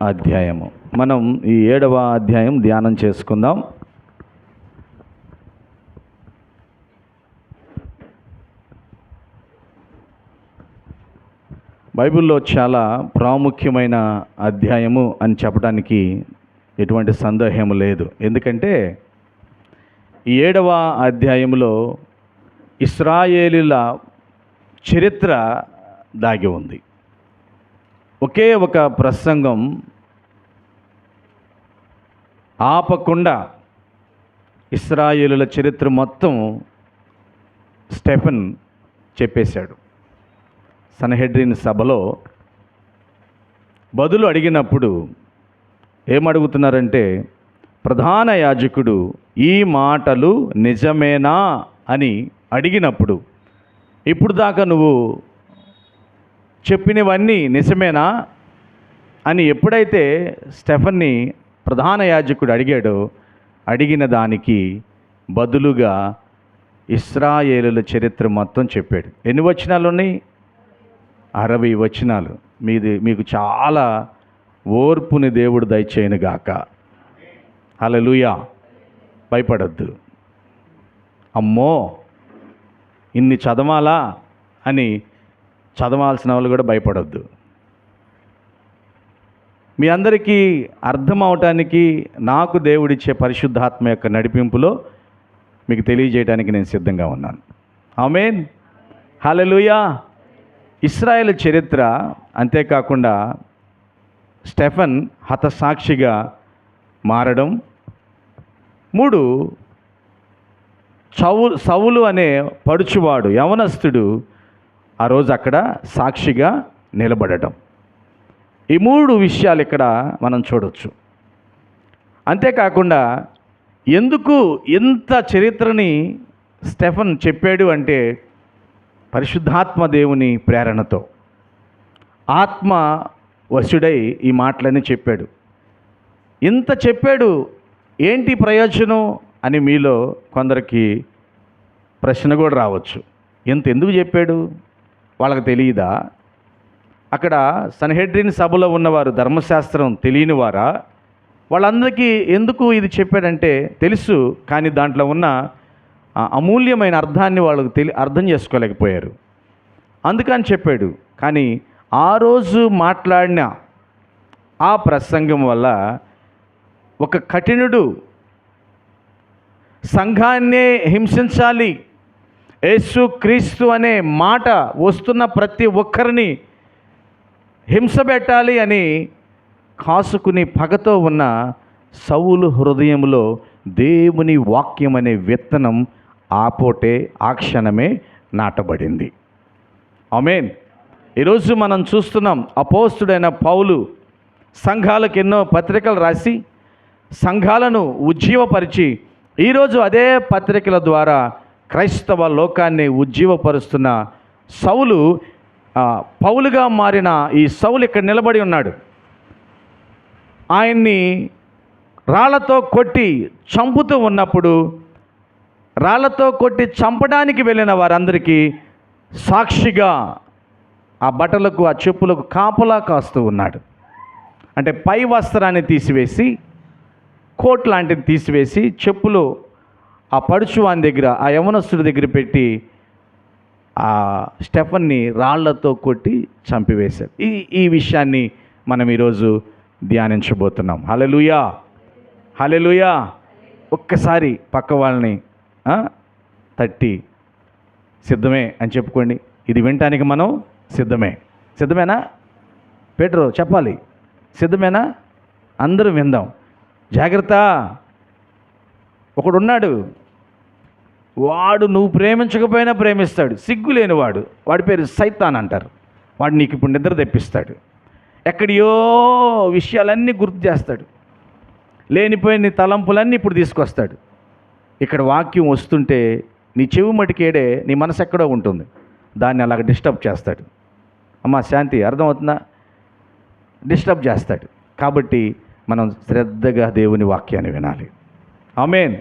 అధ్యాయము. మనం ఈ 7వ అధ్యాయం ధ్యానం చేసుకుందాం. బైబిల్లో చాలా ప్రాముఖ్యమైన అధ్యాయము అని చెప్పడానికి ఎటువంటి సందేహం లేదు. ఎందుకంటే ఈ 7వ అధ్యాయంలో ఇశ్రాయేలీల చరిత్ర దాగి ఉంది. ఒకే ఒక ప్రసంగం ఆపకుండా ఇశ్రాయేలుల చరిత్ర మొత్తం స్టెఫెన్ చెప్పేశాడు. సన్హెడ్రిన్ సభలో బదులు అడిగినప్పుడు ఏమడుగుతున్నారంటే, ప్రధాన యాజకుడు ఈ మాటలు నిజమేనా అని అడిగినప్పుడు, ఇప్పుడు దాకా నువ్వు చెప్పినవన్నీ నిజమేనా అని ఎప్పుడైతే స్టెఫన్ని ప్రధాన యాజకుడు అడిగాడో, అడిగిన దానికి బదులుగా ఇశ్రాయేలుల చరిత్ర మొత్తం చెప్పాడు. ఎన్ని వచనాలు ఉన్నాయి? 60 వచనాలు. మీకు చాలా ఓర్పుని దేవుడు దయచేయనుగాక. హల్లెలూయా. భయపడద్దు. అమ్మో ఇన్ని చదవాలా అని చదవాల్సిన వాళ్ళు కూడా భయపడొద్దు. మీ అందరికీ అర్థం అవటానికి నాకు దేవుడిచ్చే పరిశుద్ధాత్మ యొక్క నడిపింపులో మీకు తెలియజేయడానికి నేను సిద్ధంగా ఉన్నాను. ఆమేన్. హల్లెలూయా. ఇశ్రాయేలు చరిత్ర, అంతేకాకుండా స్టెఫెన్ హతసాక్షిగా మారడం, 3 సౌలు అనే పడుచువాడు యవనస్తుడు ఆ రోజు అక్కడ సాక్షిగా నిలబడటం. ఈ 3 విషయాలు ఇక్కడ మనం చూడవచ్చు. అంతేకాకుండా ఎందుకు ఇంత చరిత్రని స్టెఫెన్ చెప్పాడు అంటే, పరిశుద్ధాత్మ దేవుని ప్రేరణతో ఆత్మ వశుడై ఈ మాటలని చెప్పాడు. ఇంత చెప్పాడు, ఏంటి ప్రయోజనం అని మీలో కొందరికి ప్రశ్న కూడా రావచ్చు. ఎందుకు చెప్పాడు? వాళ్ళకి తెలియదా? అక్కడ సన్హెడ్రిన్ సభలో ఉన్నవారు ధర్మశాస్త్రం తెలియని వారా? వాళ్ళందరికీ ఎందుకు ఇది చెప్పాడంటే తెలుసు, కానీ దాంట్లో ఉన్న అమూల్యమైన అర్థాన్ని వాళ్ళకు అర్థం చేసుకోలేకపోయారు. అందుకని చెప్పాడు. కానీ ఆ రోజు మాట్లాడిన ఆ ప్రసంగం వల్ల ఒక కఠినుడు సంఘాన్నే హింసించాలి, యేసు క్రీస్తు అనే మాట వస్తున్న ప్రతి ఒక్కరిని హింసపెట్టాలి అని కాసుకుని పగతో ఉన్న సౌలు హృదయంలో దేవుని వాక్యం అనే విత్తనం ఆ క్షణమే నాటబడింది. ఆమేన్. ఈరోజు మనం చూస్తున్నాం, అపోస్తుడైన పౌలు సంఘాలకు ఎన్నో పత్రికలు రాసి సంఘాలను ఉజ్జీవపరిచి, ఈరోజు అదే పత్రికల ద్వారా క్రైస్తవ లోకాన్ని ఉజ్జీవపరుస్తున్న సౌలు, పౌలుగా మారిన ఈ సౌలు ఇక్కడ నిలబడి ఉన్నాడు. ఆయన్ని రాళ్లతో కొట్టి చంపుతూ ఉన్నప్పుడు, రాళ్లతో కొట్టి చంపడానికి వెళ్ళిన వారందరికీ సాక్షిగా ఆ బట్టలకు, ఆ చెప్పులకు కాపలా కాస్తూ ఉన్నాడు. అంటే పై వస్త్రాన్ని తీసివేసి, కోట్ లాంటిది తీసివేసి, చెప్పులు ఆ పడుచువాని దగ్గర, ఆ యవనస్తుడి దగ్గర పెట్టి ఆ స్టెఫన్ని రాళ్లతో కొట్టి చంపివేశారు. ఈ విషయాన్ని మనం ఈరోజు ధ్యానించబోతున్నాం. హల్లెలూయా. హల్లెలూయా. ఒక్కసారి పక్క వాళ్ళని తట్టి సిద్ధమే అని చెప్పుకోండి. ఇది వినటానికి మనం సిద్ధమేనా? పేట్రో చెప్పాలి, సిద్ధమేనా? అందరూ విందాం. జాగ్రత్త. ఒకడున్నాడు, వాడు నువ్వు ప్రేమించకపోయినా ప్రేమిస్తాడు. సిగ్గులేనివాడు, వాడి పేరు సైతాన్ అంటారు. వాడు నీకు ఇప్పుడు నిద్ర తెప్పిస్తాడు. ఎక్కడియో విషయాలన్నీ గుర్తు చేస్తాడు. లేనిపోయిన తలంపులన్నీ ఇప్పుడు తీసుకొస్తాడు. ఇక్కడ వాక్యం వస్తుంటే నీ చెవి మటికేడే, నీ మనసు ఎక్కడో ఉంటుంది, దాన్ని అలాగ డిస్టర్బ్ చేస్తాడు. అమ్మా శాంతి, అర్థమవుతుందా? డిస్టర్బ్ చేస్తాడు. కాబట్టి మనం శ్రద్ధగా దేవుని వాక్యాన్ని వినాలి. ఆమేన్.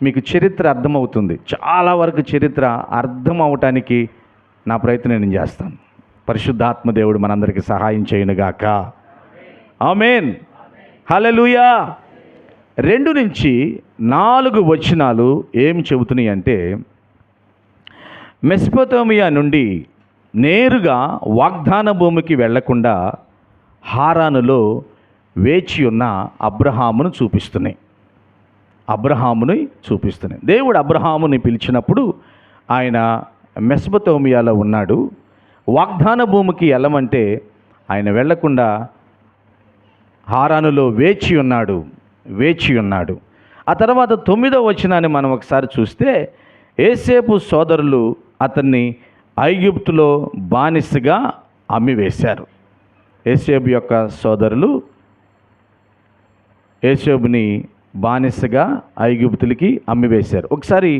మీకు చరిత్ర అర్థమవుతుంది. చాలా వరకు చరిత్ర అర్థం అవటానికి నా ప్రయత్నం నేను చేస్తాను. పరిశుద్ధాత్మ దేవుడు మనందరికీ సహాయం చేయనుగాక. ఆమేన్. హల్లెలూయా. 2-4 వచనాలు ఏం చెబుతున్నాయి అంటే, మెసొపొతామియా నుండి నేరుగా వాగ్దాన భూమికి వెళ్లకుండా హారానులో వేచి ఉన్న అబ్రహామును చూపిస్తున్నాయి. దేవుడు అబ్రహాముని పిలిచినప్పుడు ఆయన మెసొపొతామియాలో ఉన్నాడు. వాగ్దాన భూమికి వెళ్ళమంటే ఆయన వెళ్లకుండా హారానులో వేచి ఉన్నాడు. ఆ తర్వాత 9వ వచనాన్ని మనం ఒకసారి చూస్తే, యోసేపు సోదరులు అతన్ని ఐగుప్తులో బానిసగా అమ్మివేశారు. యోసేపు యొక్క సోదరులు యోసేపుని బానిసగా ఐగుప్తులకి అమ్మివేశారు. ఒకసారి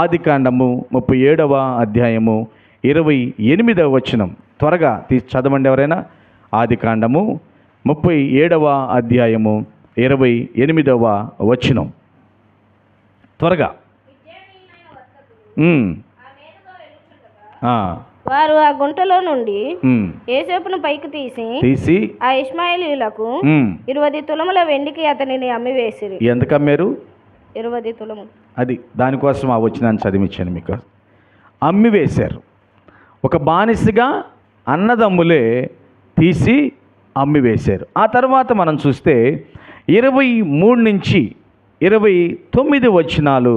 ఆదికాండము 37వ అధ్యాయము 28వ వచనం త్వరగా తీసి చదవండి ఎవరైనా. ఆదికాండము 37వ అధ్యాయము 28వ వచనం త్వరగా. వారు ఆ గుంటలో నుండి యోసేపును పైకి తీసి ఆ ఇష్మాయేలీయులకు 20 తులముల వెండికి అతనిని అమ్మివేసిరి. ఎందుకు అమ్మారు? 20 తులములు. అది దానికోసం ఆ వచనాన్ని చదివించాను మీకు. అమ్మివేశారు. ఒక బానిసగా అన్నదమ్ములే తీసి అమ్మివేశారు. ఆ తర్వాత మనం చూస్తే 23 నుంచి 29 వచనాలు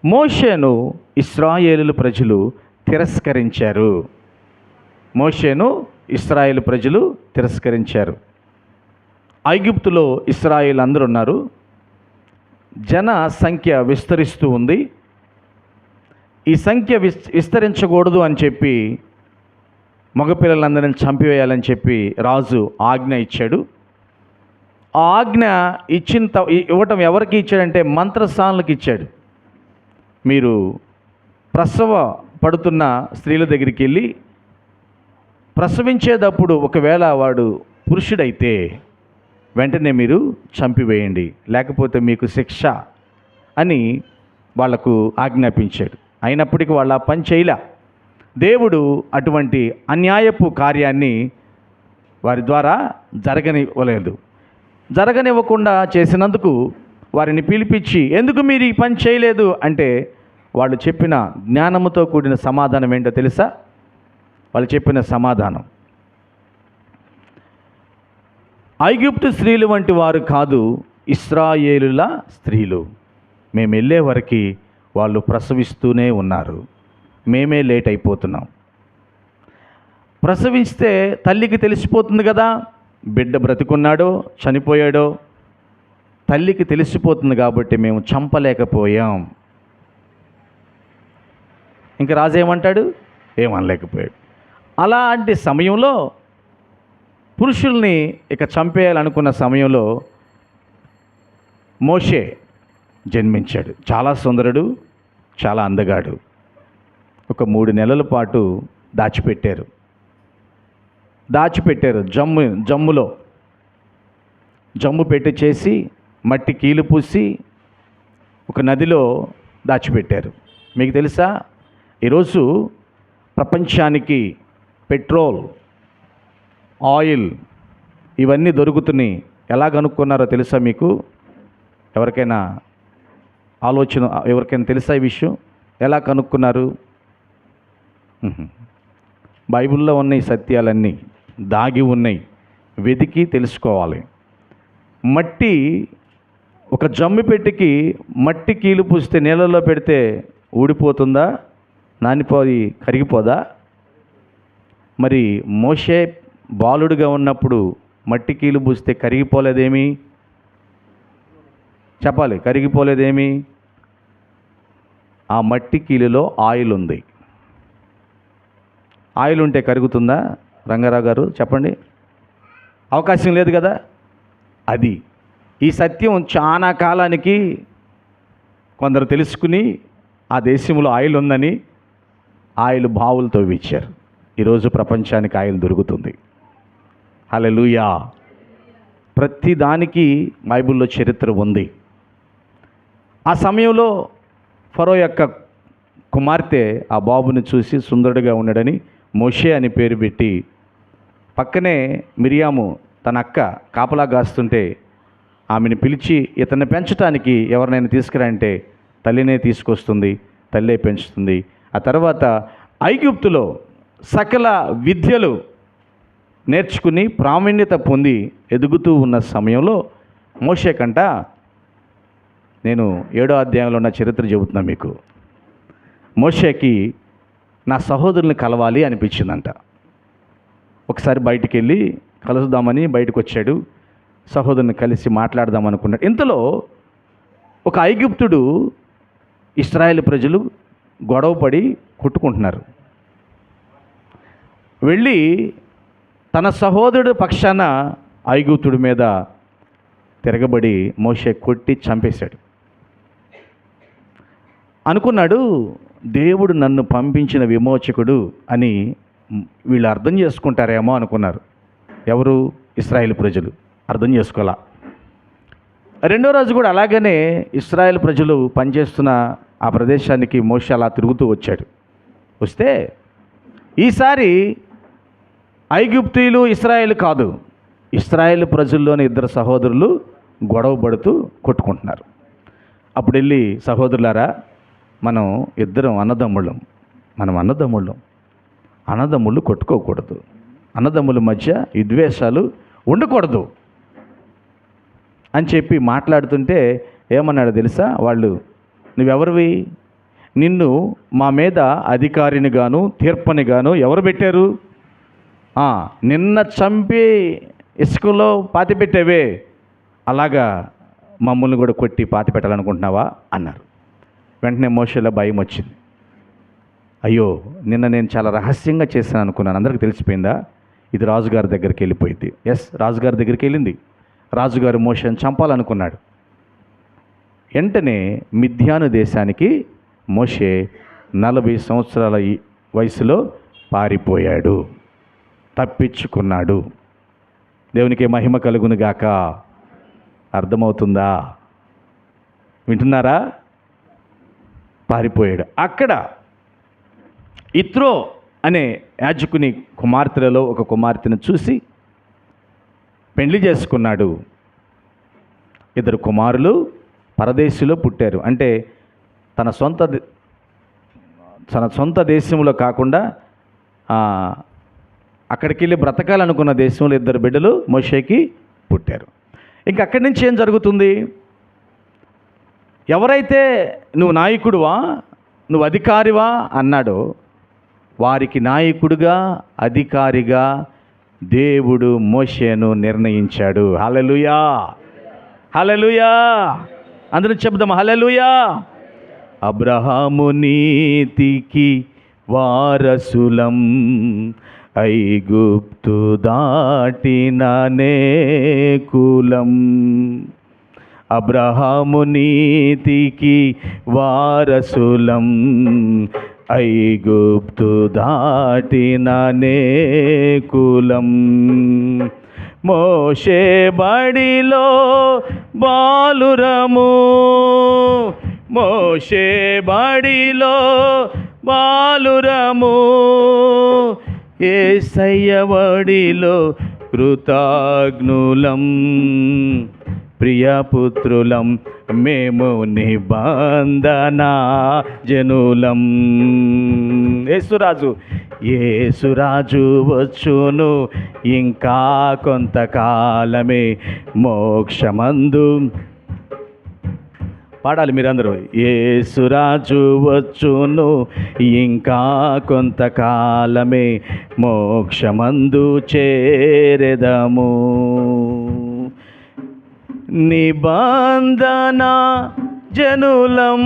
మోషేను ఇశ్రాయేలు ప్రజలు తిరస్కరించారు. ఐగుప్తులో ఇశ్రాయేలు అందరూ ఉన్నారు. జన సంఖ్య విస్తరిస్తూ ఉంది. ఈ సంఖ్య విస్తరించకూడదు అని చెప్పి మగపిల్లలందరిని చంపివేయాలని చెప్పి రాజు ఆజ్ఞ ఇచ్చాడు. ఆ ఆజ్ఞ ఇవ్వటం ఎవరికి ఇచ్చాడంటే మంత్రసానులకు ఇచ్చాడు. మీరు ప్రసవ పడుతున్న స్త్రీల దగ్గరికి వెళ్ళి ప్రసవించేటప్పుడు ఒకవేళ వాడు పురుషుడైతే వెంటనే మీరు చంపివేయండి, లేకపోతే మీకు శిక్ష అని వాళ్లకు ఆజ్ఞాపించాడు. అయినప్పటికీ వాళ్ళ పని చేయలే. దేవుడు అటువంటి అన్యాయపు కార్యాన్ని వారి ద్వారా జరగనివ్వకుండా చేసినందుకు వారిని పిలిపించి, ఎందుకు మీరు ఈ పని చేయలేదు అంటే వాళ్ళు చెప్పిన జ్ఞానముతో కూడిన సమాధానం ఏంటో తెలుసా? వాళ్ళు చెప్పిన సమాధానం, ఐగుప్తు స్త్రీలు వంటి వారు కాదు ఇశ్రాయేలుల స్త్రీలు. మేము వెళ్ళే వరకు వాళ్ళు ప్రసవిస్తూనే ఉన్నారు, మేమే లేట్ అయిపోతున్నాం. ప్రసవిస్తే తల్లికి తెలిసిపోతుంది కదా, బిడ్డ బ్రతికున్నాడో చనిపోయాడో తల్లికి తెలిసిపోతుంది కాబట్టి మేము చంపలేకపోయాం. ఇంకా రాజు ఏమంటాడు? ఏమనలేకపోయాడు. అలాంటి సమయంలో పురుషుల్ని ఇక చంపేయాలనుకున్న సమయంలో మోషే జన్మించాడు. చాలా సుందరుడు, చాలా అందగాడు. ఒక 3 నెలల పాటు దాచిపెట్టారు. జమ్ము పెట్టి చేసి మట్టి కీలు పూసి ఒక నదిలో దాచిపెట్టారు. మీకు తెలుసా, ఈరోజు ప్రపంచానికి పెట్రోల్, ఆయిల్ ఇవన్నీ దొరుకుతున్నాయి. ఎలా కనుక్కున్నారో తెలుసా మీకు? ఎవరికైనా తెలుసా ఈ విషయం? ఎలా కనుక్కున్నారు? బైబిల్లో ఉన్న ఈ సత్యాలన్నీ దాగి ఉన్నాయి, వెతికి తెలుసుకోవాలి. ఒక జమ్మి పెట్టికి మట్టి కీలు పూస్తే నీళ్ళలో పెడితే ఊడిపోతుందా? నానిపోయి కరిగిపోదా? మరి మోషే బాలుడుగా ఉన్నప్పుడు మట్టి కీలు పూస్తే కరిగిపోలేదేమి? చెప్పాలి, కరిగిపోలేదేమి? ఆ మట్టి కీలులో ఆయిల్ ఉంది. ఆయిల్ ఉంటే కరుగుతుందా? రంగారావు గారు చెప్పండి. అవకాశం లేదు కదా. అది ఈ సత్యం చాలా కాలానికి కొందరు తెలుసుకుని ఆ దేశంలో ఆయిల్ ఉందని ఆయిల్ బావులు తవ్వించారు. ఈరోజు ప్రపంచానికి ఆయిల్ దొరుకుతుంది. హల్లెలూయా. ప్రతి దానికి బైబిల్లో చరిత్ర ఉంది. ఆ సమయంలో ఫరో యొక్క కుమార్తె ఆ బాబుని చూసి సుందరుడిగా ఉన్నాడని మోషే అని పేరు పెట్టి, పక్కనే మిరియాము తన అక్క కాపలా కాస్తుంటే ఆమెను పిలిచి ఇతన్ని పెంచడానికి ఎవరినైనా తీసుకురంటే తల్లినే తీసుకొస్తుంది, తల్లే పెంచుతుంది. ఆ తర్వాత ఐగుప్తులో సకల విద్యలు నేర్చుకుని ప్రావీణ్యత పొంది ఎదుగుతూ ఉన్న సమయంలో మోషే కంట, నేను 7వ అధ్యాయంలో ఉన్న చరిత్ర చెబుతున్నా మీకు. మోషేకి నా సహోదరుని కలవాలి అనిపించిందంట. ఒకసారి బయటికి వెళ్ళి కలుద్దామని బయటకు వచ్చాడు. సహోదరుని కలిసి మాట్లాడదాం అనుకున్నాడు. ఇంతలో ఒక ఐగుప్తుడు ఇశ్రాయేలు ప్రజలు గొడవపడి కొట్టుకుంటున్నారు. వెళ్ళి తన సహోదరుడు పక్షాన ఐగుప్తుడి మీద తిరగబడి మోషే కొట్టి చంపేశాడు. అనుకున్నాడు, దేవుడు నన్ను పంపించిన విమోచకుడు అని వీళ్ళు అర్థం చేసుకుంటారేమో అనుకున్నారు. ఎవరు? ఇశ్రాయేలు ప్రజలు అర్థం చేసుకోలా. రెండో రోజు కూడా అలాగనే ఇశ్రాయేలు ప్రజలు పనిచేస్తున్న ఆ ప్రదేశానికి మోషే అలా తిరుగుతూ వచ్చాడు. వస్తే ఈసారి ఐగుప్తీయులు ఇశ్రాయేలు కాదు, ఇశ్రాయేలు ప్రజల్లోని 2 సహోదరులు గొడవ పడుతూ కొట్టుకుంటున్నారు. అప్పుడు వెళ్ళి, సహోదరులారా, మనం ఇద్దరం అన్నదమ్ముళ్ళం, అన్నదమ్ముళ్ళు కొట్టుకోకూడదు, అన్నదమ్ముల మధ్య విద్వేషాలు ఉండకూడదు అని చెప్పి మాట్లాడుతుంటే ఏమన్నాడు తెలుసా? వాళ్ళు, నువ్వెవరివి? నిన్ను మా మీద అధికారిని గాను తీర్పని గాను ఎవరు పెట్టారు? నిన్న చంపి ఇసుకలో పాతి పెట్టేవే, అలాగా మమ్మల్ని కూడా కొట్టి పాతి పెట్టాలనుకుంటున్నావా అన్నారు. వెంటనే మోషేలో భయం వచ్చింది. అయ్యో, నిన్న నేను చాలా రహస్యంగా చేశాను అనుకున్నాను, అందరికీ తెలిసిపోయిందా? ఇది రాజుగారి దగ్గరికి వెళ్ళిపోయింది. ఎస్, రాజుగారి దగ్గరికి వెళ్ళింది. రాజుగారు మోషేని చంపాలనుకున్నాడు. వెంటనే మిద్యాను దేశానికి మోషే 40 సంవత్సరాల వయసులో పారిపోయాడు, తప్పించుకున్నాడు. దేవునికి మహిమ కలుగును గాక. అర్థమవుతుందా? వింటున్నారా? పారిపోయాడు. అక్కడ ఇత్రో అనే యాజకుని కుమార్తెలలో ఒక కుమార్తెను చూసి పెళ్లి చేసుకున్నాడు. 2 కుమారులు పరదేశంలో పుట్టారు. అంటే తన సొంత దేశంలో కాకుండా అక్కడికి వెళ్ళి బ్రతకాలనుకున్న దేశంలో 2 బిడ్డలు మోషేకి పుట్టారు. ఇంక అక్కడి నుంచి ఏం జరుగుతుంది? ఎవరైతే నువ్వు నాయకుడువా, నువ్వు అధికారివా అన్నాడో వారికి నాయకుడిగా, అధికారిగా దేవుడు మోషేను నిర్ణయించాడు. హల్లెలూయా, హల్లెలూయా. అందరూ చెప్దాం హల్లెలూయా. అబ్రహాము నీతికి వారసులం, ఐగుప్తు దాటిన నేకులం. అబ్రహాము నీతికి వారసులం, ఐగుప్తు దాటిన నేకులం. మోషే బడిలో బాలురము, మోషే బడిలో బాలురము, యేసయ్య బడిలో కృతజ్ఞులం, ప్రియపుత్రులం మేము నిబంధన జనులం. యేసురాజు వచ్చును ఇంకా కొంతకాలమే, మోక్షమందు పాడాలి మీరందరూ. యేసురాజు వచ్చును ఇంకా కొంతకాలమే, మోక్షమందు చేరెదము, నిబంధన జనులం.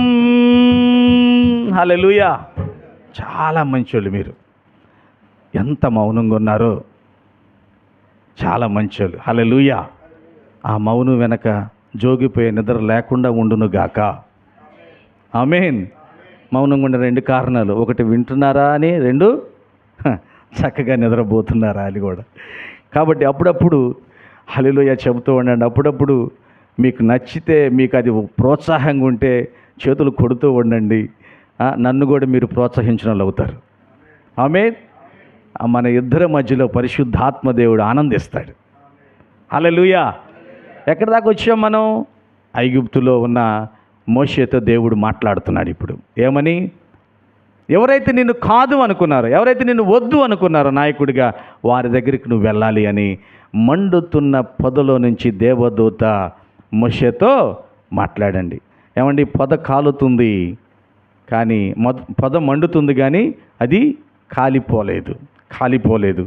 హల్లెలూయా. చాలా మంచోళ్ళు మీరు, ఎంత మౌనంగా ఉన్నారో, చాలా మంచోళ్ళు. హల్లెలూయా. ఆ మౌనం వెనక జోగిపోయే నిద్ర లేకుండా ఉండునుగాక. ఆమేన్. మౌనంగా ఉండే 2 కారణాలు, ఒకటి వింటున్నారా అని, 2 చక్కగా నిద్రపోతున్నారా అని కూడా. కాబట్టి అప్పుడప్పుడు హల్లెలూయా చెబుతూ ఉండండి. అప్పుడప్పుడు మీకు నచ్చితే, మీకు అది ప్రోత్సాహంగా ఉంటే చేతులు కొడుతూ ఉండండి. నన్ను కూడా మీరు ప్రోత్సహించిన వాళ్ళు అవుతారు. ఆమేన్. మన ఇద్దరి మధ్యలో పరిశుద్ధాత్మ దేవుడు ఆనందిస్తాడు. హల్లెలూయా. ఎక్కడి దాకా వచ్చాం మనం? ఐగుప్తులో ఉన్న మోషేతో దేవుడు మాట్లాడుతున్నాడు ఇప్పుడు. ఏమని? ఎవరైతే నిన్ను కాదు అనుకున్నారో, ఎవరైతే నిన్ను వద్దు అనుకున్నారో నాయకుడిగా, వారి దగ్గరికి నువ్వు వెళ్ళాలి అని మండుతున్న పొదలో నుంచి దేవదూత మోషేతో మాట్లాడండి. ఏమండి, పొద కాలుతుంది కానీ పొద మండుతుంది కానీ అది కాలిపోలేదు.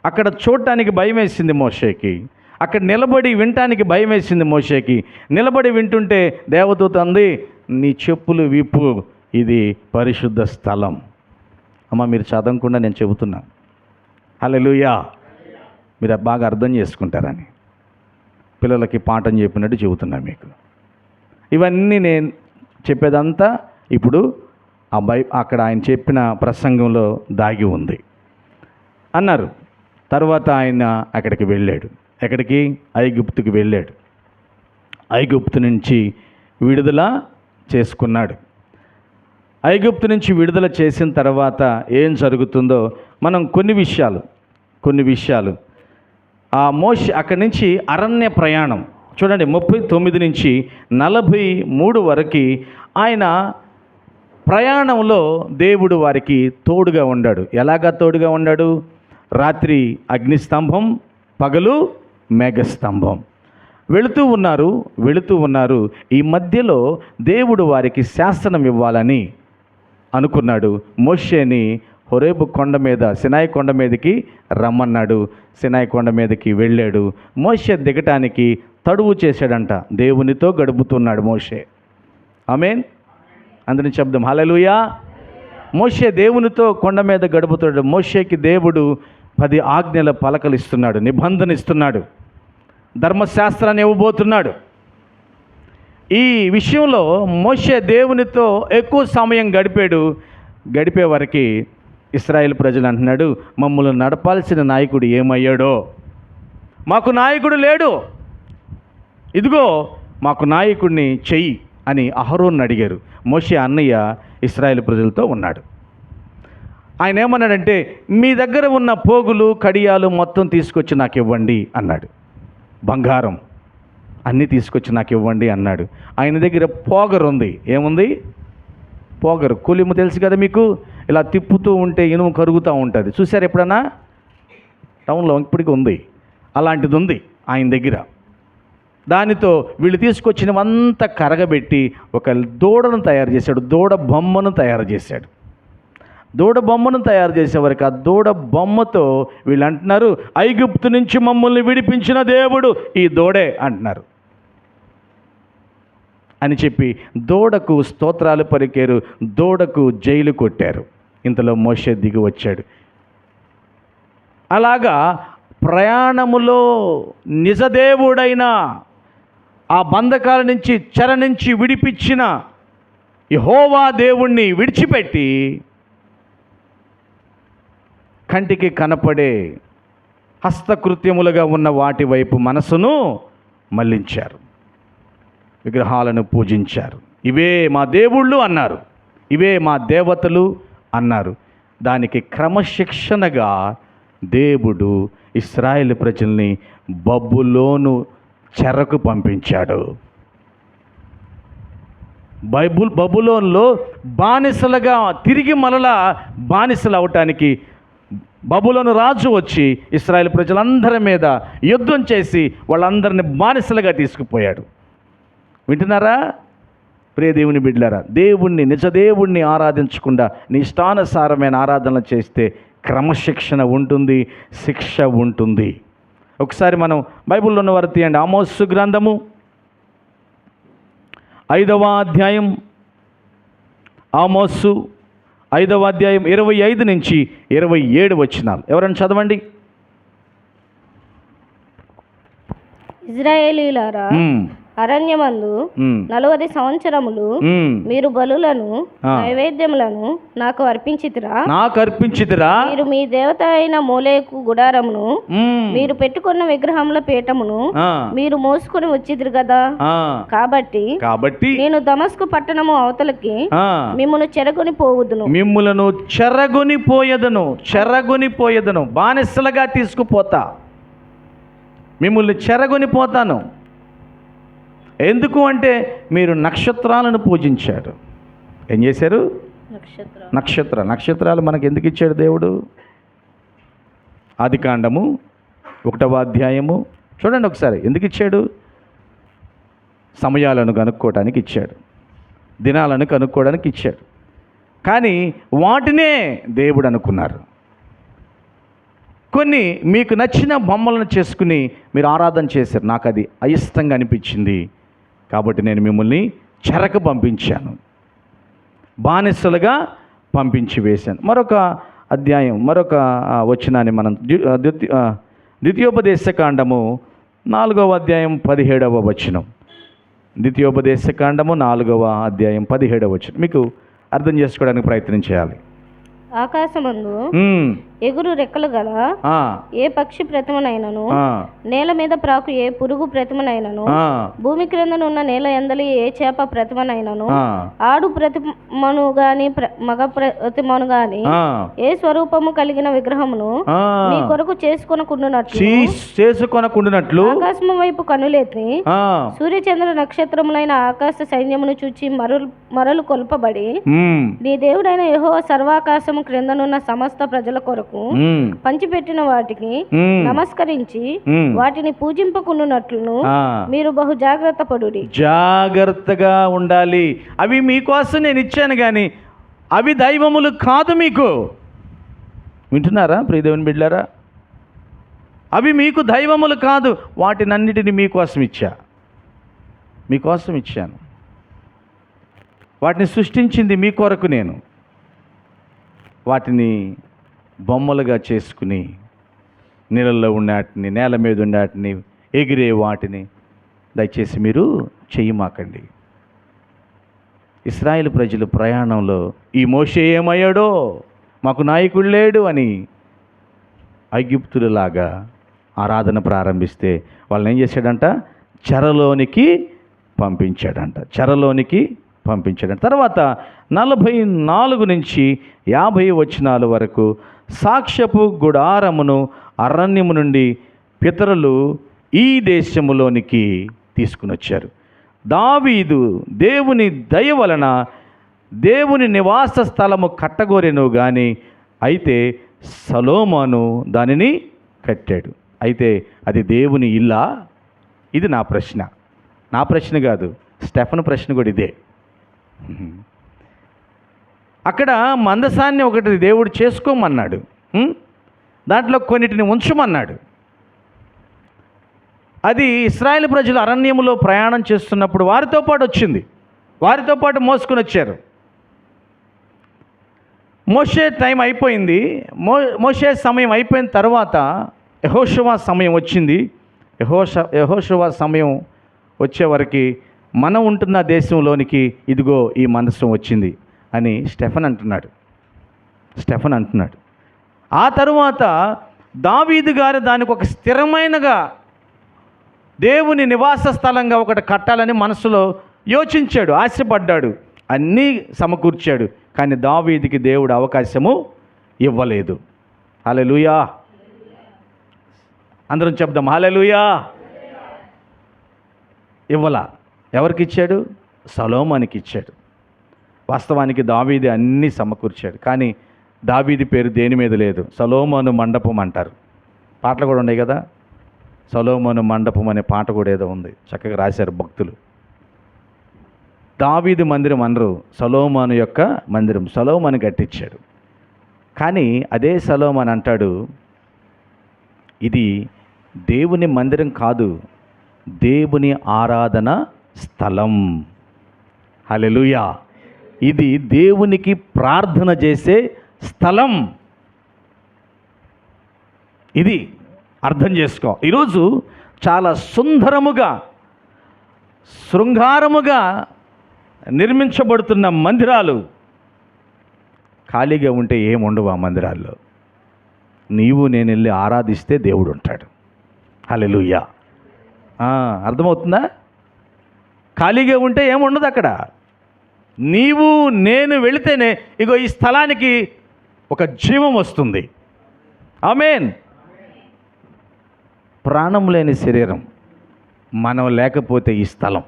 అక్కడ చూడటానికి భయం వేసింది మోషేకి, అక్కడ నిలబడి వినటానికి భయం వేసింది మోషేకి. నిలబడి వింటుంటే దేవదూత అంది, నీ చెప్పులు విప్పు, ఇది పరిశుద్ధ స్థలం. అమ్మ, మీరు చదవకుండా నేను చెబుతున్నా. హల్లెలూయా. మీరు బాగా అర్థం చేసుకుంటారని పిల్లలకి పాఠం చెప్పినట్టు చెబుతున్నా మీకు. ఇవన్నీ నేను చెప్పేదంతా ఇప్పుడు అక్కడ ఆయన చెప్పిన ప్రసంగంలో దాగి ఉంది అన్నారు. తర్వాత ఆయన అక్కడికి వెళ్ళాడు. ఎక్కడికి? ఐగుప్తుకి వెళ్ళాడు. ఐగుప్తు నుంచి విడుదల చేసుకున్నాడు. ఐగుప్తు నుంచి విడుదల చేసిన తర్వాత ఏం జరుగుతుందో మనం కొన్ని విషయాలు ఆ మోషే అక్కడి నుంచి అరణ్య ప్రయాణం చూడండి, 39 నుంచి 43 వరకు ఆయన ప్రయాణంలో దేవుడు వారికి తోడుగా ఉన్నాడు. ఎలాగా తోడుగా ఉన్నాడు? రాత్రి అగ్నిస్తంభం, పగలు మేఘస్తంభం. వెళుతూ ఉన్నారు. ఈ మధ్యలో దేవుడు వారికి శాసనం ఇవ్వాలని అనుకున్నాడు. మోషేని హోరేబు కొండ మీద, సినాయి కొండ మీదకి రమ్మన్నాడు. సినాయి కొండ మీదకి వెళ్ళాడు. మోషే దిగటానికి తడువు చేశాడంట. దేవునితో గడుపుతున్నాడు మోషే. ఆమేన్. అందరిని చెప్దాం హల్లెలూయా. మోషే దేవునితో కొండ మీద గడుపుతాడు. మోషేకి దేవుడు 10 ఆజ్ఞల పలకలు ఇస్తున్నాడు, నిబంధన ఇస్తున్నాడు, ధర్మశాస్త్రాన్ని ఇవ్వబోతున్నాడు. ఈ విషయంలో మోషే దేవునితో ఎక్కువ సమయం గడిపే వరకు ఇశ్రాయేల్ ప్రజలు అంటున్నాడు, మమ్మల్ని నడపాల్సిన నాయకుడు ఏమయ్యాడో, మాకు నాయకుడు లేడు, ఇదిగో మాకు నాయకుడిని చెయ్యి అని అహరోన్ అడిగారు. మోషే అన్నయ్య ఇశ్రాయేల్ ప్రజలతో ఉన్నాడు. ఆయన ఏమన్నాడంటే, మీ దగ్గర ఉన్న పోగులు కడియాలు మొత్తం తీసుకొచ్చి నాకు ఇవ్వండి అన్నాడు. బంగారం అన్నీ తీసుకొచ్చి నాకు ఇవ్వండి అన్నాడు. ఆయన దగ్గర పోగరు ఉంది. ఏముంది? పోగరు, కొలిము తెలుసు కదా మీకు, ఇలా తిప్పుతూ ఉంటే ఇనుము కరుగుతూ ఉంటుంది. చూసారు ఎప్పుడన్నా? టౌన్లో ఇప్పటికీ ఉంది, అలాంటిది ఉంది ఆయన దగ్గర. దానితో వీళ్ళు తీసుకొచ్చినవంతా కరగబెట్టి ఒక దూడను తయారు చేశాడు, దూడ బొమ్మను తయారు చేశాడు. దూడ బొమ్మను తయారు చేసేవారికి ఆ దూడ బొమ్మతో వీళ్ళు అంటున్నారు, ఐగుప్తు నుంచి మమ్మల్ని విడిపించిన దేవుడు ఈ దూడే అంటున్నారు అని చెప్పి దూడకు స్తోత్రాలు పలికారు, దూడకు జైలు కొట్టారు. ఇంతలో మోషే దిగి వచ్చాడు. అలాగా ప్రయాణములో నిజదేవుడైన ఆ బంధకాల నుంచి, చెర నుంచి విడిపించిన యెహోవా దేవుణ్ణి విడిచిపెట్టి కంటికి కనపడే హస్తకృత్యములుగా ఉన్న వాటి వైపు మనసును మళ్లించారు, విగ్రహాలను పూజించారు. ఇవే మా దేవుళ్ళు అన్నారు, ఇవే మా దేవతలు అన్నారు. దానికి క్రమశిక్షణగా దేవుడు ఇశ్రాయేలు ప్రజల్ని బబులోను చెరకు పంపించాడు. బబులోన్లో బానిసలుగా తిరిగి మరలా బానిసలు అవటానికి బబులోను రాజు వచ్చి ఇశ్రాయేలు ప్రజలందరి మీద యుద్ధం చేసి వాళ్ళందరిని బానిసలుగా తీసుకుపోయాడు. వింటున్నారా ప్రియ దేవుని బిడ్డలారా? దేవుణ్ణి, నిజదేవుణ్ణి ఆరాధించకుండా నీ ఇష్టానుసారమైన ఆరాధన చేస్తే క్రమశిక్షణ ఉంటుంది, శిక్ష ఉంటుంది. ఒకసారి మనం బైబిల్లో ఉన్న వారు తీయండి, ఆమోసు గ్రంథము 5వ అధ్యాయం. ఆమోసు 5వ అధ్యాయం 25 నుంచి 27 వచనాలు ఎవరైనా చదవండి. ఇశ్రాయేలీయులారా, అరణ్యమందు 40 సంవత్సరములు మీరు బలులను నైవేద్యములను నాకు అర్పించితిరా. మీరు మీ దేవత అయిన మోలేకు గుడారమును, మీరు పెట్టుకున్న విగ్రహముల పీఠమును మీరు మోసుకొని వచ్చిదిరు కదా. కాబట్టి నేను దమస్కు పట్టణము అవతలకి మిమ్మును చెరగొని పోయదును, బానిసలుగా తీసుకుపోతా. మిమ్మల్ని చెరగొనిపోతాను. ఎందుకు అంటే మీరు నక్షత్రాలను పూజించారు. ఏం చేశారు? నక్షత్రాలు మనకు ఎందుకు ఇచ్చాడు దేవుడు? ఆదికాండము 1వ అధ్యాయము చూడండి ఒకసారి. ఎందుకు ఇచ్చాడు? సమయాలను కనుక్కోవడానికి ఇచ్చాడు, దినాలను కనుక్కోవడానికి ఇచ్చాడు. కానీ వాటినే దేవుడు అనుకున్నారు. కొన్ని మీకు నచ్చిన బొమ్మలను చేసుకుని మీరు ఆరాధన చేశారు. నాకు అది అయిష్టంగా అనిపించింది, కాబట్టి నేను మిమ్మల్ని చెరకు పంపించాను, బానిసలుగా పంపించి వేశాను. మరొక అధ్యాయం, మరొక వచనాన్ని మనం ద్వితీయోపదేశకాండము 4వ అధ్యాయం 17వ వచనం. ద్వితీయోపదేశకాండము 4వ అధ్యాయం 17వ వచనం మీకు అర్థం చేసుకోవడానికి ప్రయత్నం చేయాలి. ఆకాశమందు ఎగురు రెక్కలు గల ఏ పక్షి ప్రతిమనైనను, నేల మీద ప్రాకు ఏ పురుగు ప్రతిమనైనను, భూమి క్రిందనున్న నేల ఎందలి ఏ చేప ప్రతిమనైనను, ఆడు ప్రతిమను గాని మగ ప్రతిమను గాని ఏ స్వరూపము కలిగిన విగ్రహమును మీ కొరకు చేసుకొనకుండునట్లు ఆకాశము వైపు కనులెత్తి సూర్యచంద్ర నక్షత్రములైన ఆకాశ సైన్యమును చూచి మరలు కొల్పబడి నీ దేవుడైన యెహోవా సర్వాకాశము క్రిందనున్న సమస్త ప్రజల కొరకు పంచిపెట్టిన వాటికి నమస్కరించి వాటిని పూజింపకుండునట్లును మీరు బహు జాగ్రత్త పడుడి. జాగ్రత్తగా ఉండాలి. అవి మీకోసం నేను ఇచ్చాను, కానీ అవి దైవములు కాదు. మీకు వింటున్నారా ప్రియదేవుని బిడ్డలారా? అవి మీకు దైవములు కాదు. వాటినన్నిటిని మీకోసం ఇచ్చాను. వాటిని సృష్టించింది మీ కొరకు నేను. వాటిని బొమ్మలుగా చేసుకుని నీళ్ళల్లో ఉన్నవాటిని, నేల మీద ఉన్నవాటిని, ఎగిరే వాటిని దయచేసి మీరు చెయ్యమాకండి. ఇశ్రాయేలు ప్రజలు ప్రయాణంలో ఈ మోషే ఏమయ్యాడో, మాకు నాయకుడు లేడు అని ఐగుప్తులలాగా ఆరాధన ప్రారంభిస్తే వాళ్ళని ఏం చేశాడంట? చెరలోనికి పంపించాడంట. తర్వాత 44 నుంచి 50 వచనాల వరకు సాక్ష్యపు గుడారమును అరణ్యము నుండి పితరులు ఈ దేశములోనికి తీసుకుని వచ్చారు. దావీదు దేవుని దయ వలన దేవుని నివాస స్థలము కట్టగోరెను గాని, అయితే సొలొమోను దానిని కట్టాడు. అయితే అది దేవుని ఇల్లా? ఇది నా ప్రశ్న కాదు, స్టెఫన్ ప్రశ్న కూడా ఇదే. అక్కడ మందసాన్ని ఒకటి దేవుడు చేసుకోమన్నాడు, దాంట్లో కొన్నిటిని ఉంచమన్నాడు. అది ఇశ్రాయేలు ప్రజలు అరణ్యములో ప్రయాణం చేస్తున్నప్పుడు వారితో పాటు వచ్చింది, వారితో పాటు మోసుకొని వచ్చారు. మోషే టైం అయిపోయింది. మోషే సమయం అయిపోయిన తర్వాత యెహోషువ సమయం వచ్చింది. యెహోషువ సమయం వచ్చేవరకు మనం ఉంటున్న దేశంలోనికి ఇదిగో ఈ మందసం వచ్చింది అని స్టెఫన్ అంటున్నాడు. ఆ తరువాత దావీదు గారు దానికి ఒక స్థిరమైనగా దేవుని నివాస స్థలంగా ఒకటి కట్టాలని మనసులో యోచించాడు, ఆశపడ్డాడు, అన్నీ సమకూర్చాడు. కానీ దావీదుకి దేవుడు అవకాశము ఇవ్వలేదు. హల్లెలూయా, అందరం చెప్దాం హల్లెలూయా. ఇవ్వలా. ఎవరికి ఇచ్చాడు? సొలొమోనుకి ఇచ్చాడు. వాస్తవానికి దావీదు అన్నీ సమకూర్చాడు, కానీ దావీదు పేరు దేని మీద లేదు. సొలొమోను మండపం అంటారు. పాటలు కూడా ఉన్నాయి కదా, సొలొమోను మండపం అనే పాట కూడా ఏదో ఉంది, చక్కగా రాశారు భక్తులు. దావీదు మందిరం అనరు, సొలొమోను యొక్క మందిరం. సొలొమోను కట్టించాడు. కానీ అదే సొలొమోను అంటాడు, ఇది దేవుని మందిరం కాదు, దేవుని ఆరాధన స్థలం. హల్లెలూయా. ఇది దేవునికి ప్రార్థన చేసే స్థలం. ఇది అర్థం చేసుకో. ఈరోజు చాలా సుందరముగా, శృంగారముగా నిర్మించబడుతున్న మందిరాలు ఖాళీగా ఉంటే ఏముండవు ఆ మందిరాల్లో. నీవు నేను వెళ్ళి ఆరాధిస్తే దేవుడు ఉంటాడు. హల్లెలూయా. అర్థమవుతుందా? ఖాళీగా ఉంటే ఏముండదు అక్కడ. నీవు నేను వెళితేనే ఇగో ఈ స్థలానికి ఒక జీవం వస్తుంది. ఆమేన్. ప్రాణం లేని శరీరం. మనం లేకపోతే ఈ స్థలం,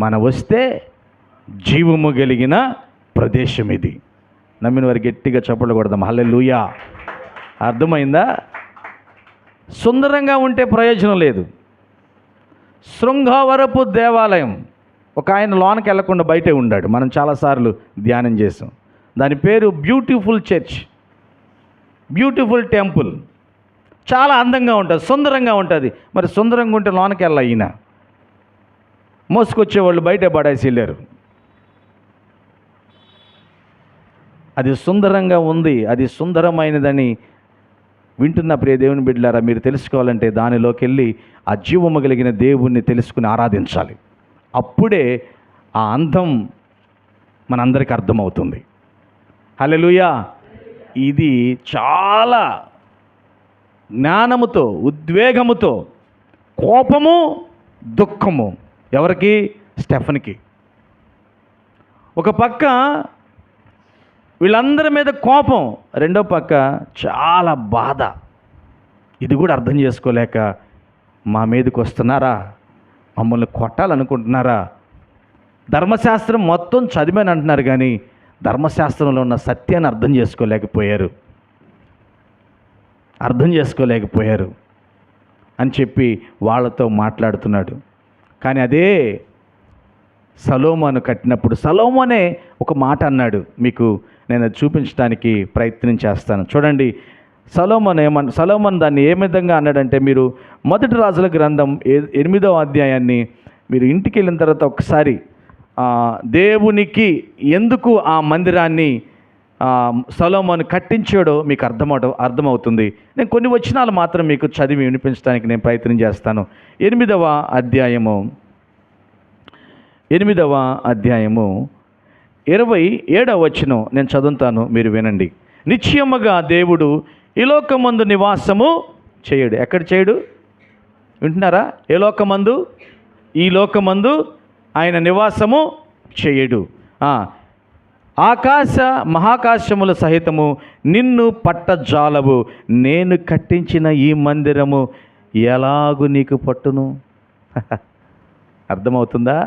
మనం వస్తే జీవము కలిగిన ప్రదేశం ఇది. నమ్మిన వారికి గట్టిగా చప్పట్లు కొడదాం. హల్లెలూయా. అర్థమైందా? సుందరంగా ఉంటే ప్రయోజనం లేదు. శృంగవరపు దేవాలయం, ఒక ఆయన లోనకి వెళ్లకుండా బయటే ఉన్నాడు. మనం చాలాసార్లు ధ్యానం చేసాం. దాని పేరు బ్యూటిఫుల్ చర్చ్, బ్యూటిఫుల్ టెంపుల్. చాలా అందంగా ఉంటుంది, సుందరంగా ఉంటుంది. మరి సుందరంగా ఉంటే లోనకి వెళ్ళా, ఈయన మోసుకొచ్చేవాళ్ళు బయటే పడేసి వెళ్ళారు. అది సుందరంగా ఉంది, అది సుందరమైనదని వింటున్న ప్రియ దేవుని బిడ్డలారా, మీరు తెలుసుకోవాలంటే దానిలోకి వెళ్ళి ఆ జీవము కలిగిన దేవుణ్ణి తెలుసుకుని ఆరాధించాలి. అప్పుడే ఆ అందం మనందరికీ అర్థమవుతుంది. హల్లెలూయా. ఇది చాలా జ్ఞానముతో, ఉద్వేగముతో, కోపము, దుఃఖము. ఎవరికి? స్టెఫన్కి. ఒక పక్క వీళ్ళందరి మీద కోపం, రెండో పక్క చాలా బాధ. ఇది కూడా అర్థం చేసుకోలేక, మా మీదకి వస్తున్నారా, మమ్మల్ని కొట్టాలనుకుంటున్నారా, ధర్మశాస్త్రం మొత్తం చదివాని అంటున్నారు కానీ ధర్మశాస్త్రంలో ఉన్న సత్యాన్ని అర్థం చేసుకోలేకపోయారు అని చెప్పి వాళ్ళతో మాట్లాడుతున్నాడు. కానీ అదే సొలొమోను కట్టినప్పుడు సొలొమోనే ఒక మాట అన్నాడు. మీకు నేను అది చూపించడానికి ప్రయత్నం చేస్తాను. చూడండి, సొలొమోను దాన్ని ఏ విధంగా అన్నాడంటే, మీరు మొదటి రాజుల గ్రంథం 8వ అధ్యాయాన్ని మీరు ఇంటికి వెళ్ళిన తర్వాత ఒకసారి దేవునికి ఎందుకు ఆ మందిరాన్ని సొలొమోను కట్టించాడో మీకు అర్థమవుతుంది. నేను కొన్ని వచనాలు మాత్రం మీకు చదివి వినిపించడానికి నేను ప్రయత్నం చేస్తాను. 8వ అధ్యాయము 27వ వచనం నేను చదువుతాను, మీరు వినండి. నిశ్చయముగా దేవుడు ఈ లోకమందు నివాసము చేయడు. ఎక్కడ చేయడు? వింటున్నారా? ఏ లోకమందు? ఈ లోకమందు ఆయన నివాసము చేయడు. ఆకాశ మహాకాశముల సహితము నిన్ను పట్టజాలవు. నేను కట్టించిన ఈ మందిరము ఎలాగు నీకు పట్టును? అర్థమవుతుందా?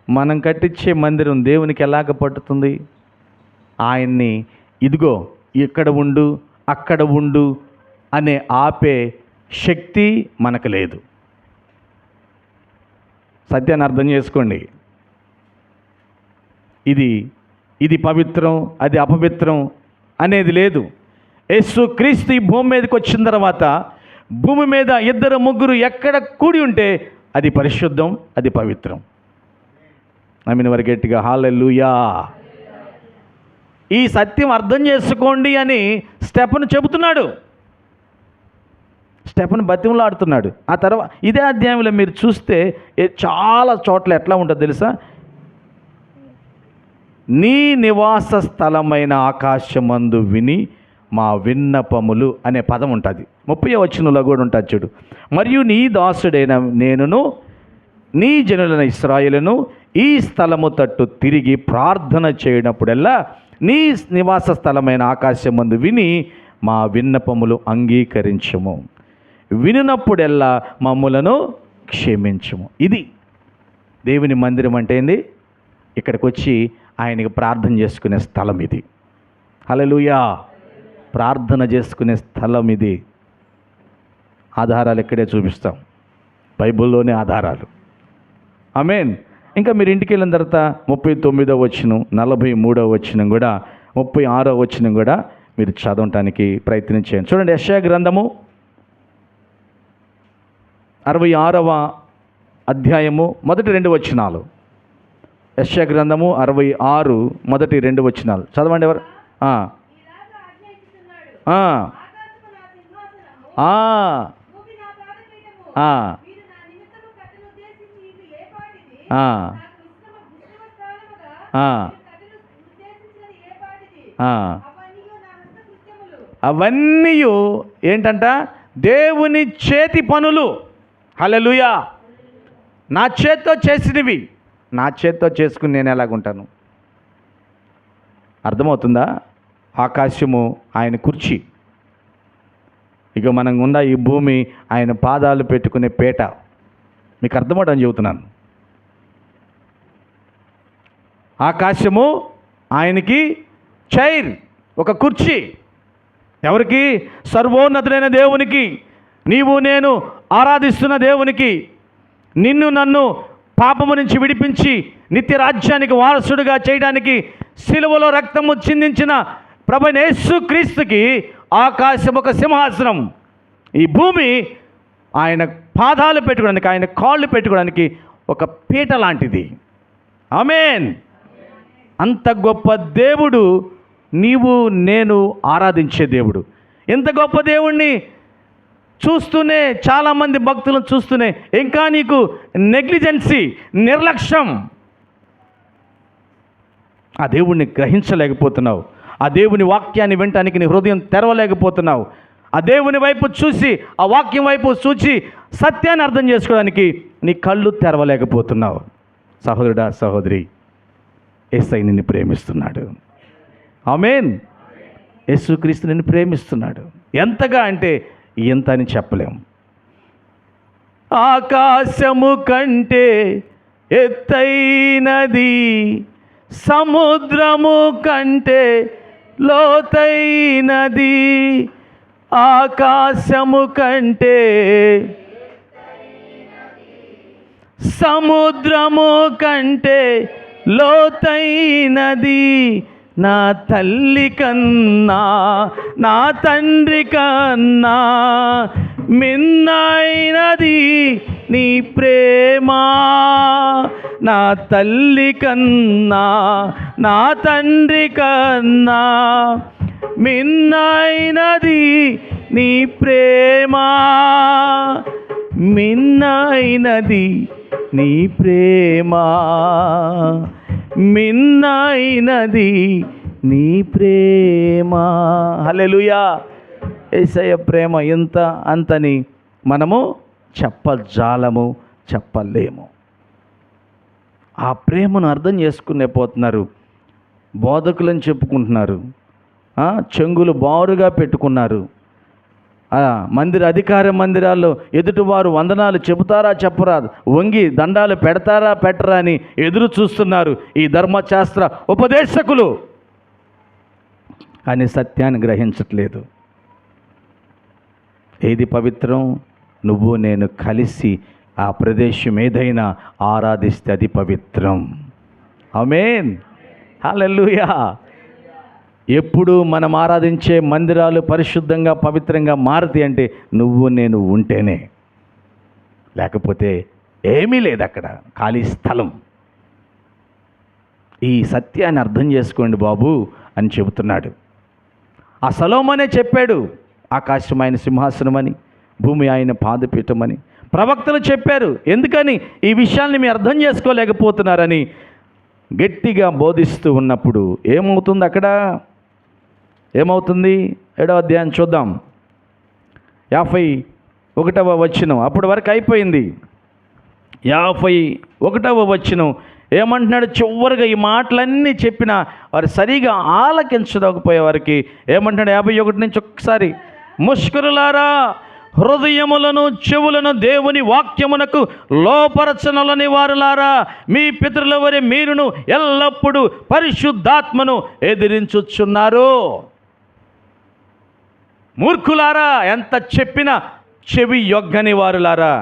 మనం కట్టించే మందిరం దేవునికి ఎలాగ పట్టుతుంది? ఆయన్ని ఇదిగో ఇక్కడ ఉండు, అక్కడ ఉండు అనే ఆపే శక్తి మనకు లేదు. సత్యాన్ని అర్థం చేసుకోండి. ఇది పవిత్రం, అది అపవిత్రం అనేది లేదు. యేసు క్రీస్తు ఈ భూమి మీదకి వచ్చిన తర్వాత భూమి మీద 2 3 ఎక్కడ కూడి ఉంటే అది పరిశుద్ధం, అది పవిత్రం. నమ్మిన వారి గట్టిగా హల్లెలూయా. ఈ సత్యం అర్థం చేసుకోండి అని స్టెఫను చెబుతున్నాడు. స్టెఫను బతిమలాడుతున్నాడు. ఆ తర్వాత ఇదే అధ్యాయంలో మీరు చూస్తే చాలా చోట్ల ఎట్లా ఉంటుందో తెలుసా? నీ నివాస స్థలమైన ఆకాశమందు విని మా విన్నపములు అనే పదం ఉంటుంది. 30వ వచనంలో కూడా ఉంటుంది చూడు. మరియు నీ దాసుడైన నేనును నీ జనులైన ఇశ్రాయేలును ఈ స్థలము తట్టు తిరిగి ప్రార్థన చేయనప్పుడల్లా నీ నివాస స్థలమైన ఆకాశమందు విని మా విన్నపములు అంగీకరించుము. వినినప్పుడల్లా మమ్ములను క్షమించుము. ఇది దేవుని మందిరం అంటే ఏంది? ఇక్కడికి వచ్చి ఆయనకి ప్రార్థన చేసుకునే స్థలం ఇది. హల్లెలూయా. ప్రార్థన చేసుకునే స్థలం ఇది. ఆధారాలు ఇక్కడే చూపిస్తాం, బైబిల్లోనే ఆధారాలు. ఆమేన్. ఇంకా మీరు ఇంటికి వెళ్ళిన తర్వాత 39వ వచనం, 43వ వచనం కూడా, 36వ వచనం కూడా మీరు చదవటానికి ప్రయత్నం చేయండి. చూడండి, యెషయా గ్రంథము 66వ అధ్యాయము మొదటి 2 వచనాలు. యెషయా గ్రంథము 66 మొదటి 2 వచనాలు చదవండి. ఎవరు? అవన్నీ ఏంటంట? దేవుని చేతి పనులు. హల్లెలూయా. నా చేత్తో చేసినవి, నా చేత్తో చేసుకుని నేను ఎలాగుంటాను? అర్థమవుతుందా? ఆకాశము ఆయన కుర్చీ, ఇక మనం ఉన్న ఈ భూమి ఆయన పాదాలు పెట్టుకునే పీట. మీకు అర్థమవడం చెబుతున్నాను. ఆకాశము ఆయనకి చైర్, ఒక కుర్చీ. ఎవరికి? సర్వోన్నతుడైన దేవునికి, నీవు నేను ఆరాధిస్తున్న దేవునికి, నిన్ను నన్ను పాపము నుంచి విడిపించి నిత్య రాజ్యానికి వారసుడిగా చేయడానికి సిలువలో రక్తము చిందించిన ప్రభువైన యేసుక్రీస్తుకి ఆకాశం ఒక సింహాసనం, ఈ భూమి ఆయన పాదాలు పెట్టుకోవడానికి, ఆయన కాళ్ళు పెట్టుకోవడానికి ఒక పీట లాంటిది. ఆమేన్. అంత గొప్ప దేవుడు నీవు నేను ఆరాధించే దేవుడు. ఎంత గొప్ప దేవుణ్ణి చూస్తూనే, చాలామంది భక్తులను చూస్తూనే ఇంకా నీకు నెగ్లిజెన్సీ, నిర్లక్ష్యం. ఆ దేవుణ్ణి గ్రహించలేకపోతున్నావు. ఆ దేవుని వాక్యాన్ని వినటానికి నీ హృదయం తెరవలేకపోతున్నావు. ఆ దేవుని వైపు చూసి, ఆ వాక్యం వైపు చూసి సత్యాన్ని అర్థం చేసుకోవడానికి నీ కళ్ళు తెరవలేకపోతున్నావు. సహోదరుడా, సహోదరి, యేసయ్య నిన్ను ప్రేమిస్తున్నాడు. ఆమేన్. యేసుక్రీస్తు నిన్ను ప్రేమిస్తున్నాడు. ఎంతగా అంటే ఎంత అని చెప్పలేము. ఆకాశము కంటే ఎత్తైనది, సముద్రము కంటే లోతైనది. ఆకాశము కంటే, సముద్రము కంటే లోతైనది. నా తల్లి కన్నా, నా తండ్రి కన్నా మిన్నైనది నీ ప్రేమ. నా తల్లి కన్నా, నా తండ్రి కన్నా మిన్నైనది నీ ప్రేమ. మిన్నైనది నీ ప్రేమ, మిన్నైనది నీ ప్రేమ. హల్లెలూయా. యేసయ్య ప్రేమ ఎంత అంతని మనము చెప్పజాలము, చెప్పలేము. ఆ ప్రేమను అర్థం చేసుకునే పోతున్నారు. బోధకులని చెప్పుకుంటున్నారు, చెంగులు బారుగా పెట్టుకున్నారు. అధికార మందిరాల్లో ఎదుటివారు వందనాలు చెబుతారా చెప్పరా, వంగి దండాలు పెడతారా పెట్టరా అని ఎదురు చూస్తున్నారు ఈ ధర్మశాస్త్ర ఉపదేశకులు. కానీ సత్యాన్ని గ్రహించట్లేదు. ఏది పవిత్రం? నువ్వు నేను కలిసి ఆ ప్రదేశం ఏదైనా ఆరాధిస్తే అది పవిత్రం. ఆమేన్. హల్లెలూయా. ఎప్పుడు మనం ఆరాధించే మందిరాలు పరిశుద్ధంగా పవిత్రంగా మారుతాయి అంటే నువ్వు నేను ఉంటేనే. లేకపోతే ఏమీ లేదు, అక్కడ ఖాళీ స్థలం. ఈ సత్యాన్ని అర్థం చేసుకోండి బాబు అని చెబుతున్నాడు. ఆ సొలొమోనే చెప్పాడు, ఆకాశం ఆయన సింహాసనమని, భూమి ఆయన పాదపీఠమని. ప్రవక్తలు చెప్పారు. ఎందుకని? ఈ విషయాల్ని మీరు అర్థం చేసుకోలేకపోతున్నారని గట్టిగా బోధిస్తూ ఉన్నప్పుడు ఏమవుతుంది అక్కడ? ఏమవుతుంది? 7వ అధ్యాయం చూద్దాం. 51వ వచనం. అప్పటి వరకు అయిపోయింది. 51వ వచనం ఏమంటున్నాడు? చివరిగా ఈ మాటలన్నీ చెప్పిన వారు సరిగా ఆలకించకపోయే వారికి ఏమంటున్నాడు? 51 నుంచి ఒక్కసారి, ముష్కరులారా, హృదయములను చెవులను దేవుని వాక్యమునకు లోపరచనలని వారులారా, మీ పితరుల వలె మీరును ఎల్లప్పుడూ పరిశుద్ధాత్మను ఎదిరించుచున్నారు. మూర్ఖులారా, ఎంత చెప్పినా చెవి యొగ్గని వారులారా.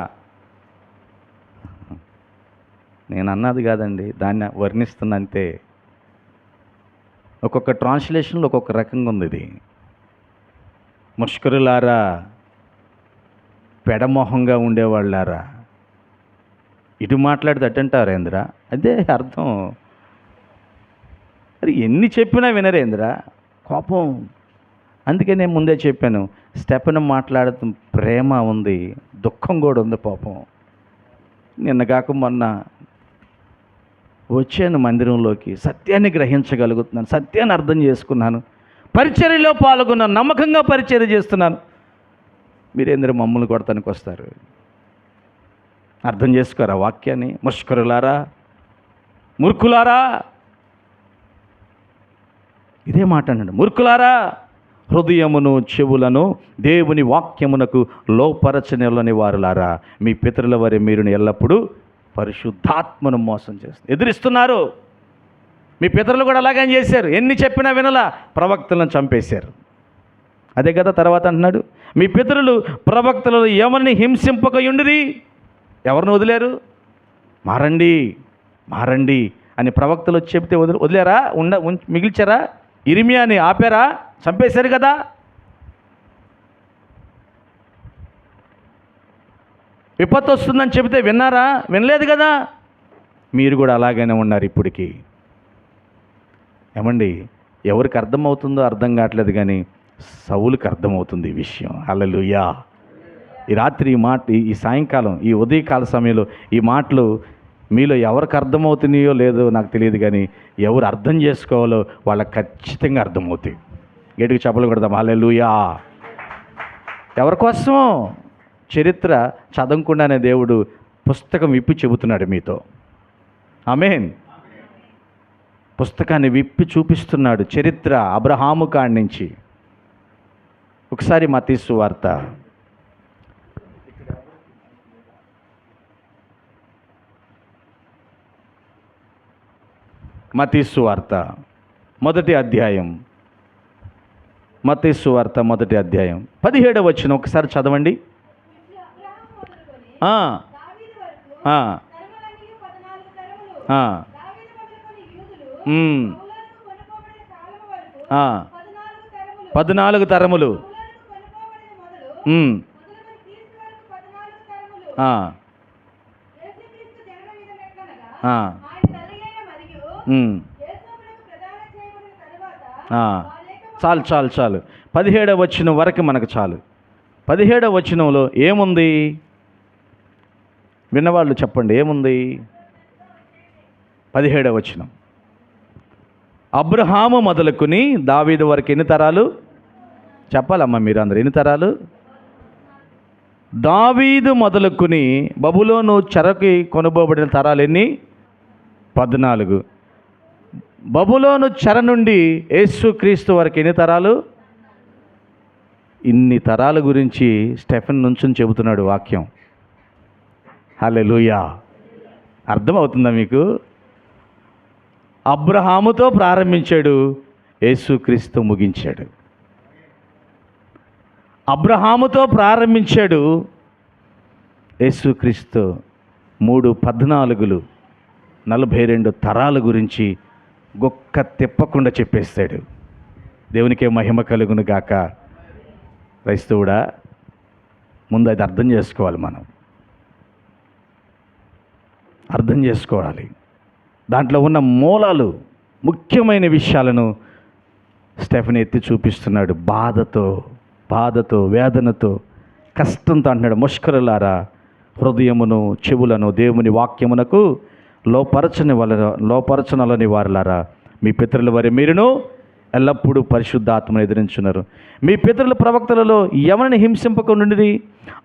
నేను అన్నది కాదండి, దాన్ని వర్ణిస్తున్నంతే. ఒక్కొక్క ట్రాన్స్లేషన్లో ఒక్కొక్క రకంగా ఉంది ఇది. ముష్కరులారా, పెడమొహంగా ఉండేవాళ్ళారా. ఇటు మాట్లాడితే అట్టంటారు ఏంద్రా, అదే అర్థం. మరి ఎన్ని చెప్పినా వినరేంద్రా, కోపం. అందుకే నేను ముందే చెప్పాను, స్టెఫెన్ మాట్లాడుతూ ప్రేమ ఉంది, దుఃఖం కూడా ఉంది పాపం. నిన్న కాక మొన్న వచ్చాను మందిరంలోకి, సత్యాన్ని గ్రహించగలుగుతున్నాను, సత్యాన్ని అర్థం చేసుకున్నాను, పరిచర్యలో పాల్గొన్నాను, నమ్మకంగా పరిచర్య చేస్తున్నాను. మీరేంద్ర మమ్మల్ని కొడతానికి వస్తారు? అర్థం చేసుకోరా వాక్యాన్ని? ముష్కరులారా, మూర్ఖులారా, ఇదే మాట అన్నాడు. మూర్ఖులారా, హృదయమును చెవులను దేవుని వాక్యమునకు లోపరచనిలని వారులారా, మీ పితరుల వారి మీరును ఎల్లప్పుడూ పరిశుద్ధాత్మను మోసం చేస్తారు. ఎదిరిస్తున్నారు. మీ పితరులు కూడా అలాగే చేశారు. ఎన్ని చెప్పినా వినలా, ప్రవక్తలను చంపేశారు. అదే కదా తర్వాత అంటున్నాడు, మీ పితరులు ప్రవక్తలు ఎవరిని హింసింపకయుండిరి. ఎవరిని వదిలేరు? మారండి మారండి అని ప్రవక్తలు వచ్చి చెప్తే వదిలేరా? మిగిల్చారా? ఇర్మియాని ఆపారా? చంపేశారు కదా. విపత్తు వస్తుందని చెబితే విన్నారా? వినలేదు కదా. మీరు కూడా అలాగనే ఉన్నారు ఇప్పటికీ. ఏమండి, ఎవరికి అర్థమవుతుందో అర్థం కావట్లేదు, కానీ సౌలుకి అర్థమవుతుంది ఈ విషయం. హల్లెలూయా. ఈ రాత్రి ఈ మాట, ఈ సాయంకాలం, ఈ ఉదయకాల సమయంలో ఈ మాటలు మీలో ఎవరికి అర్థమవుతున్నాయో లేదో నాకు తెలియదు, కానీ ఎవరు అర్థం చేసుకోవాలో వాళ్ళకి ఖచ్చితంగా అర్థమవుతాయి. గట్టిగా చెప్పలు కొడదాం హల్లెలూయా. ఎవరికోసం? చరిత్ర చదవకుండానే దేవుడు పుస్తకం విప్పి చెబుతున్నాడు మీతో. ఆమేన్. పుస్తకాన్ని విప్పి చూపిస్తున్నాడు. చరిత్ర అబ్రహాము కాడి నుంచి. ఒకసారి మత్తయి సువార్త, మత్తయి సువార్త మొదటి అధ్యాయం, మత్తయి సువార్త మొదటి అధ్యాయం 17వ వచనం ఒకసారి చదవండి. ఆ, ఆ, ఆ, 14 తరములు. చాలు చాలు చాలు 17వ వచనం వరకు మనకు చాలు. 17వ వచనంలో ఏముంది? విన్నవాళ్ళు చెప్పండి, ఏముంది? 17వ వచనం, అబ్రహాము మొదలుకొని దావీదు వరకు ఎన్ని తరాలు? చెప్పాలమ్మా మీరు అందరు, ఎన్ని తరాలు? దావీదు మొదలుకొని బబులోను చెరకి కొనుబోబడిన తరాలు ఎన్ని? 14. బబులోను చెర నుండి యేసుక్రీస్తు వరకు ఎన్ని తరాలు? ఇన్ని తరాల గురించి స్టెఫెన్ నుంచుని చెబుతున్నాడు వాక్యం. హల్లెలూయా. అర్థమవుతుందా మీకు? అబ్రహాముతో ప్రారంభించాడు, యేసుక్రీస్తు ముగించాడు. అబ్రహాముతో ప్రారంభించాడు, యేసుక్రీస్తు 3:14 42 తరాల గురించి గొక్క తిప్పకుండా చెప్పేస్తాడు. దేవునికే మహిమ కలుగును గాక. క్రైస్తవుడా, ముందు అది అర్థం చేసుకోవాలి. మనం అర్థం చేసుకోవాలి. దాంట్లో ఉన్న మూలాలు, ముఖ్యమైన విషయాలను స్టెఫెన్ ఎత్తి చూపిస్తున్నాడు. బాధతో వేదనతో కష్టంతో అంటున్నాడు, ముష్కరులారా, హృదయమును చెవులను దేవుని వాక్యమునకు లోపరచనలని వారులారా, మీ పితరుల వారి మీరును ఎల్లప్పుడూ పరిశుద్ధాత్మను ఎదిరించున్నారు. మీ పితరుల ప్రవక్తలలో ఎవరిని హింసింపకుండుండిరి?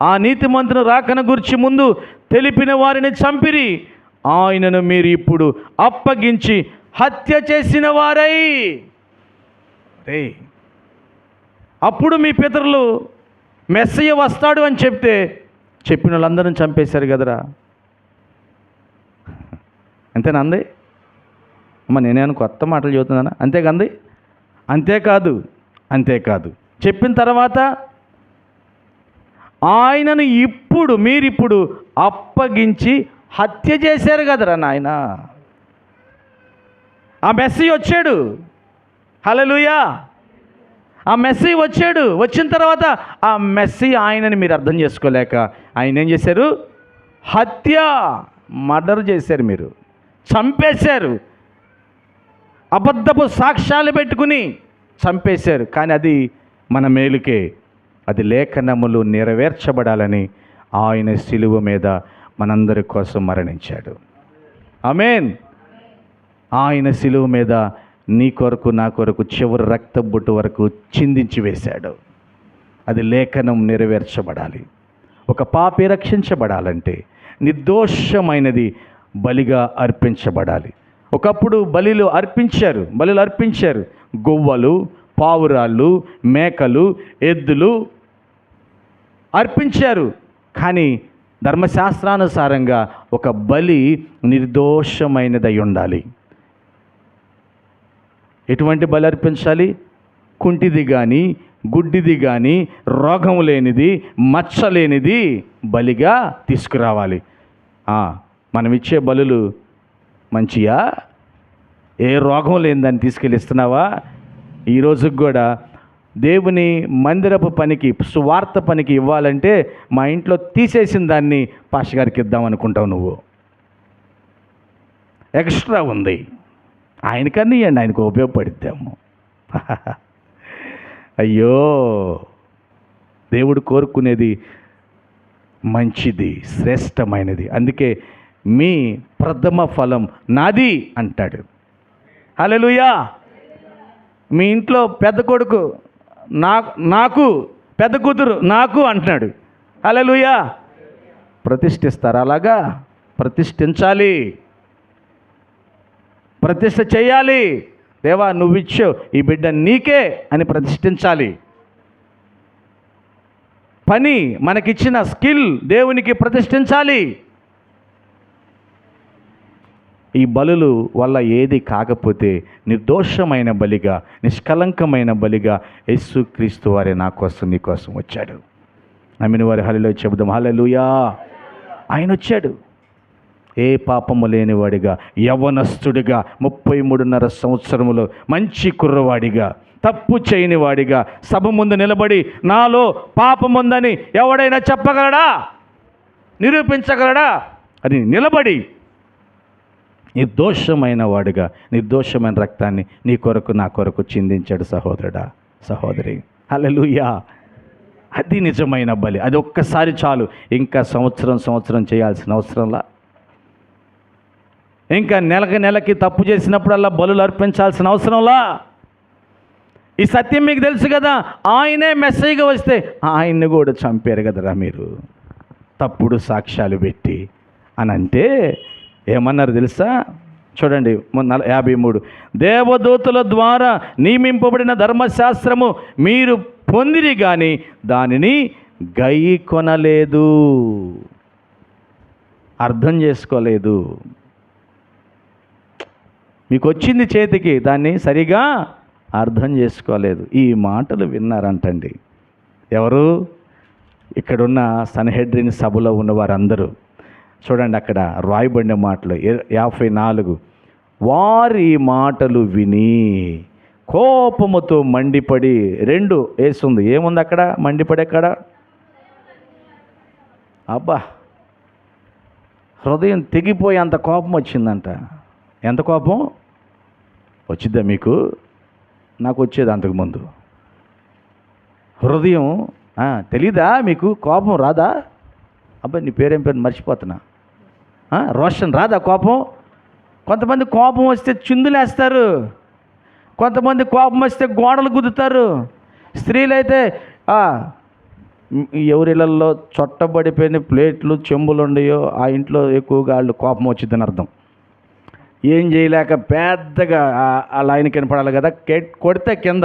ఆ నీతిమంతుని రాకను గురించి ముందు తెలిపిన వారిని చంపిరి. ఆయనను మీరు ఇప్పుడు అప్పగించి హత్య చేసిన వారై. అప్పుడు మీ పితరులు మెస్సయ్య వస్తాడు అని చెప్పిన వాళ్ళందరిని చంపేశారు కదరా. అంతేనా అంది? అమ్మ నేనేమో కొత్త మాటలు చెబుతున్నానా? అంతేకంది? అంతేకాదు చెప్పిన తర్వాత ఆయనను మీరిప్పుడు అప్పగించి హత్య చేశారు కదరా నాయన. ఆ మెస్సయ్య వచ్చాడు. హల్లెలూయా. ఆ మెస్సయ్య వచ్చాడు. వచ్చిన తర్వాత ఆ మెస్సయ్య ఆయనని మీరు అర్థం చేసుకోలేక ఆయన ఏం చేశారు? మర్డర్ చేశారు, మీరు చంపేశారు. అబద్ధపు సాక్ష్యాలు పెట్టుకుని చంపేశారు. కానీ అది మన మేలుకే. అది లేఖనములు నెరవేర్చబడాలని ఆయన శిలువ మీద మనందరి కోసం మరణించాడు. ఆమేన్. ఆయన శిలువ మీద నీ కొరకు నా కొరకు చివరి రక్తబొట్టు వరకు చిందించి వేశాడు. అది లేఖనం నెరవేర్చబడాలి. ఒక పాపి రక్షించబడాలంటే నిర్దోషమైనది బలిగా అర్పించబడాలి. ఒకప్పుడు బలులు అర్పించారు. గొవ్వలు, పావురాళ్ళు, మేకలు, ఎద్దులు అర్పించారు. కానీ ధర్మశాస్త్రానుసారంగా ఒక బలి నిర్దోషమైనదై ఉండాలి. ఎటువంటి బలి అర్పించాలి? కుంటిది కానీ, గుడ్డిది కానీ, రోగం లేనిది, మచ్చ లేనిది బలిగా తీసుకురావాలి. మనం ఇచ్చే బలులు మంచియా? ఏ రోగం లేని దాన్ని తీసుకెళ్ళి ఇస్తున్నావా? ఈ రోజుకి కూడా దేవుని మందిరపు పనికి, సువార్త పనికి ఇవ్వాలంటే మా ఇంట్లో తీసేసిన దాన్ని పాస్టర్ గారికి ఇద్దాం అనుకుంటావు. నువ్వు ఎక్స్ట్రా ఉంది, ఆయనకన్నీ ఇవ్వండి, ఆయనకు ఉపయోగపడిద్దాము. అయ్యో, దేవుడు కోరుకునేది మంచిది, శ్రేష్టమైనది. అందుకే మీ ప్రథమ ఫలం నాది అంటాడు. హల్లెలూయా. మీ ఇంట్లో పెద్ద కొడుకు నాకు, పెద్ద కూతురు నాకు అంటున్నాడు. హల్లెలూయా. ప్రతిష్ఠిస్తారు. అలాగా ప్రతిష్ఠించాలి, ప్రతిష్ఠ చేయాలి. దేవా నువ్విచ్చావు, ఈ బిడ్డ నీకే అని ప్రతిష్ఠించాలి. పని, మనకిచ్చిన స్కిల్ దేవునికి ప్రతిష్ఠించాలి. ఈ బలులు వల్ల ఏది కాకపోతే నిర్దోషమైన బలిగా, నిష్కలంకమైన బలిగా యేసుక్రీస్తు వారే నా కోసం నీ కోసం వచ్చాడు. నమ్మిన వారి హల్లెలూయా చెబుదాం. హల్లెలూయా. ఆయన వచ్చాడు ఏ పాపము లేనివాడిగా, యవ్వనస్తుడిగా, 33.5 సంవత్సరములో మంచి కుర్రవాడిగా, తప్పు చేయని వాడిగా సభ ముందు నిలబడి నాలో పాపముందని ఎవడైనా చెప్పగలడా, నిరూపించగలడా అని నిలబడి నిర్దోషమైన వాడిగా నిర్దోషమైన రక్తాన్ని నీ కొరకు నా కొరకు చిందించాడు. సహోదరుడా, సహోదరి, హల్లెలూయా. అది నిజమైన బలి. అది ఒక్కసారి చాలు. ఇంకా సంవత్సరం చేయాల్సిన అవసరంలా, ఇంకా నెలకి తప్పు చేసినప్పుడల్లా బలులు అర్పించాల్సిన అవసరంలా. ఈ సత్యం మీకు తెలుసు కదా. ఆయనే మెస్సీగా వస్తే ఆయన్ని కూడా చంపారు కదరా మీరు, తప్పుడు సాక్ష్యాలు పెట్టి అని అంటే ఏమన్నారు తెలుసా? చూడండి 53. దేవదూతల ద్వారా నియమింపబడిన ధర్మశాస్త్రము మీరు పొందిరి కానీ దానిని గైకొనలేదు, అర్థం చేసుకోలేదు. మీకు వచ్చింది చేతికి, దాన్ని సరిగా అర్థం చేసుకోలేదు. ఈ మాటలు విన్నారంటండి. ఎవరు? ఇక్కడున్న సన్హెడ్రిన్ సభలో ఉన్న వారందరూ. చూడండి అక్కడ రాయబడిన మాటలు 54. వారి మాటలు విని కోపముతో మండిపడి, 2 వేస్తుంది. ఏముంది అక్కడ? మండిపడి అక్కడ అబ్బా, హృదయం తెగిపోయి అంత కోపం వచ్చిందంట. ఎంత కోపం వచ్చిద్దా మీకు? నాకు వచ్చేది అంతకుముందు. హృదయం తెలీదా మీకు? కోపం రాదా? అబ్బాయి నీ పేరేం పేరు మర్చిపోతున్నా. రోషన్ రాదా కోపం? కొంతమంది కోపం వస్తే చిందులేస్తారు, కొంతమంది కోపం వస్తే గోడలు గుద్దుతారు. స్త్రీలైతే ఎవరిళ్ళల్లో చొట్టబడిపోయిన ప్లేట్లు, చెంబులు ఉండయో ఆ ఇంట్లో ఎక్కువగా వాళ్ళు కోపం వచ్చిందని అర్థం. ఏం చేయలేక పెద్దగా ఆ లైన్ కనపడాలి కదా, కొడితే కింద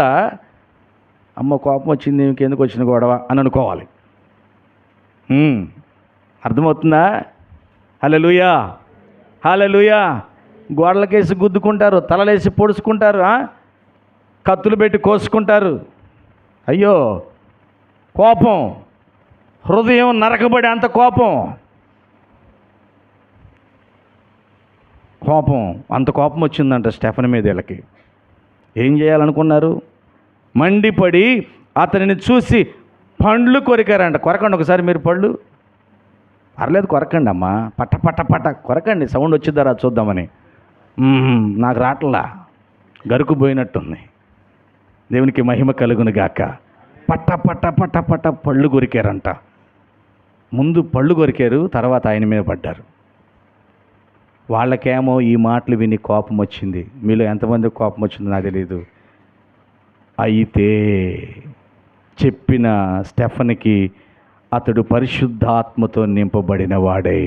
అమ్మ కోపం వచ్చింది, ఇంకెందుకు వచ్చిన గొడవ అని అనుకోవాలి. అర్థమవుతుందా? హల్లెలూయా, హల్లెలూయా. గోడలకేసి గుద్దుకుంటారు, తలలేసి పొడుచుకుంటారు, కత్తులు పెట్టి కోసుకుంటారు. అయ్యో కోపం, హృదయం నరకబడి అంత కోపం, అంత కోపం వచ్చిందంట స్టెఫన్ మీద. వీళ్ళకి ఏం చేయాలనుకున్నారు? మండిపడి అతనిని చూసి పండ్లు కొరికారంట. కొరకండి ఒకసారి మీరు పళ్ళు. పర్లేదు కొరకండి అమ్మా, పట్ట పట్ట పట్ట కొరకండి, సౌండ్ వచ్చిద్దారా చూద్దామని. నాకు రాట్లా, గరుకు పోయినట్టుంది. దేవునికి మహిమ కలుగును గాక. పట్ట పట్ట పట్ట పట్ట పళ్ళు కొరికారంట. ముందు పళ్ళు కొరికారు, తర్వాత ఆయన మీద పడ్డారు. వాళ్ళకేమో ఈ మాటలు విని కోపం వచ్చింది. మీలో ఎంతమందికి కోపం వచ్చిందో నాకు తెలియదు. అయితే చెప్పిన స్టెఫన్కి అతడు పరిశుద్ధాత్మతో నింపబడిన వాడై,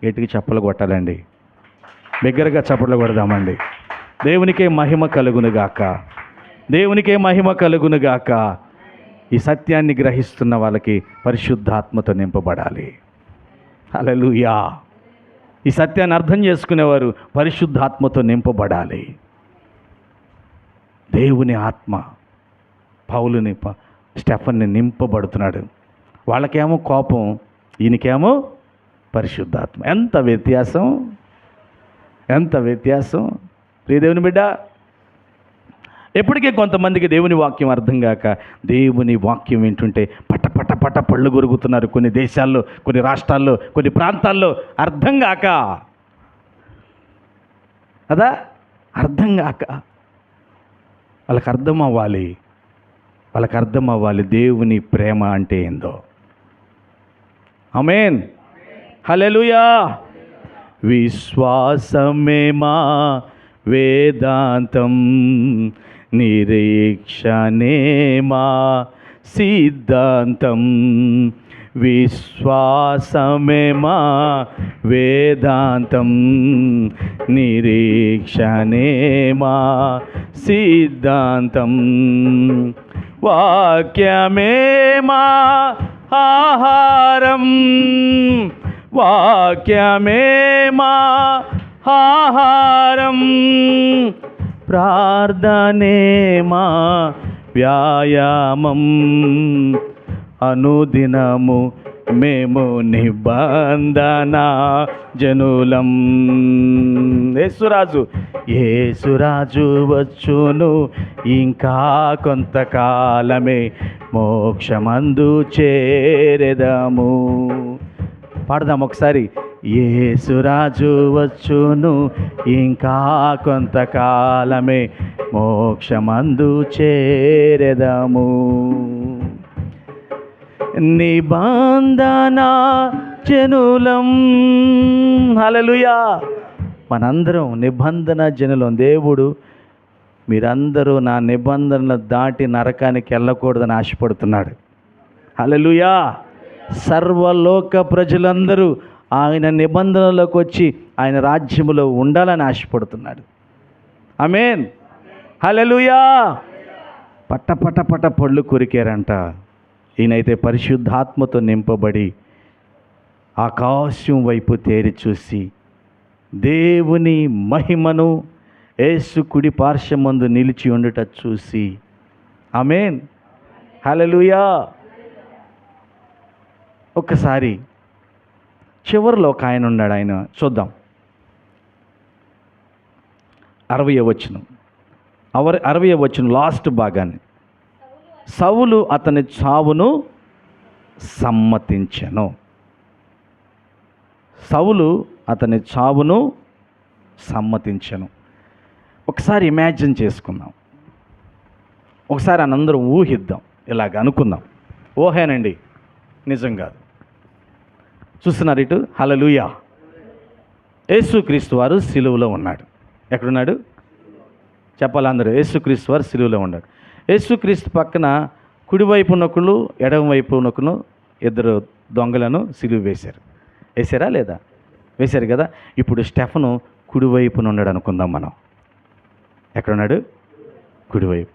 గట్టికి చప్పలు కొట్టాలండి, బిగ్గరగా చప్పట్లు కొడదామండి. దేవునికే మహిమ కలుగునుగాక. దేవునికే మహిమ కలుగునుగాక. ఈ సత్యాన్ని గ్రహిస్తున్న వాళ్ళకి పరిశుద్ధాత్మతో నింపబడాలి. హల్లెలూయా. ఈ సత్యాన్ని అర్థం చేసుకునేవారు పరిశుద్ధాత్మతో నింపబడాలి. దేవుని ఆత్మ పౌలుని స్టెఫన్ని నింపబడుతున్నాడు. వాళ్ళకేమో కోపం, ఈయనకేమో పరిశుద్ధాత్మ. ఎంత వ్యత్యాసం, ఎంత వ్యత్యాసం. ప్రియ దేవుని బిడ్డ, ఎప్పటికీ కొంతమందికి దేవుని వాక్యం అర్థం కాక దేవుని వాక్యం వింటుంటే పట పట పట పళ్ళు కొరుకుతున్నారు. కొన్ని దేశాల్లో, కొన్ని రాష్ట్రాల్లో, కొన్ని ప్రాంతాల్లో అర్థం కాక, కదా, అర్థం కాక వాళ్ళకి అర్థం అవ్వాలి దేవుని ప్రేమ అంటే ఏందో. ఆమేన్. హల్లెలూయా. విశ్వాసమే మా వేదాంతం, నిరీక్షణే మా సిద్ధాంతం. విశ్వాసమే మా వేదాంతం, నిరీక్షణే మా సిద్ధాంతం. వాక్యమే మా ఆహారం, వాక్యమే మా ఆహారం. ప్రార్థనే మా వ్యాయామం, అనుదినము మేము నిబంధన జనులం. యేసురాజు వచ్చును ఇంకా కొంతకాలమే, మోక్షమందు చేరెదము. పాడదాం ఒకసారి. యేసురాజు వచ్చును ఇంకా కొంతకాలమే, మోక్షమందు చేరెదము. నిబంధన జనులం. హల్లెలూయా. మనందరం నిబంధన జనులం. దేవుడు మీరందరూ నా నిబంధనలు దాటి నరకానికి వెళ్ళకూడదని ఆశపడుతున్నాడు. హల్లెలూయా. సర్వలోక ప్రజలందరూ ఆయన నిబంధనలోకి వచ్చి ఆయన రాజ్యములో ఉండాలని ఆశపడుతున్నాడు. ఆమేన్. హల్లెలూయా. పట్ట పట్ట పట్ట పళ్ళు కొరికారంట. ఈయనైతే పరిశుద్ధాత్మతో నింపబడి ఆకాశం వైపు తేరి చూసి దేవుని మహిమను యేసు కుడి పార్శ్వమందు నిలిచి ఉండుట చూసి, ఆమేన్. హల్లెలూయా. ఒక్కసారి చివరిలో ఒక ఆయన ఉన్నాడు. ఆయన చూద్దాం. 60వ వచనం, 60వ వచనం లాస్ట్ భాగాన్ని. సౌలు అతని చావును సమ్మతించెను. సౌలు అతని చావును సమ్మతించెను. ఒకసారి ఇమాజిన్ చేసుకుందాం. ఒకసారి అనందరం ఊహిద్దాం. ఇలాగ అనుకుందాం. ఊహేనండి, నిజం కాదు. చూస్తున్నారు ఇటు. హల్లెలూయా. యేసుక్రీస్తు వారు సిలువలో ఉన్నాడు. ఎక్కడున్నాడు చెప్పాలి అందరూ. యేసుక్రీస్తు వారు సిలువలో ఉన్నాడు. యేసుక్రీస్తు పక్కన కుడివైపు నొకరు, ఎడమ వైపు నొకరు, ఇద్దరు దొంగలను సిలువ వేశారు. వేశారా లేదా? వేశారు కదా. ఇప్పుడు స్టెఫను కుడివైపున ఉన్నాడు అనుకుందాం మనం. ఎక్కడున్నాడు? కుడివైపు.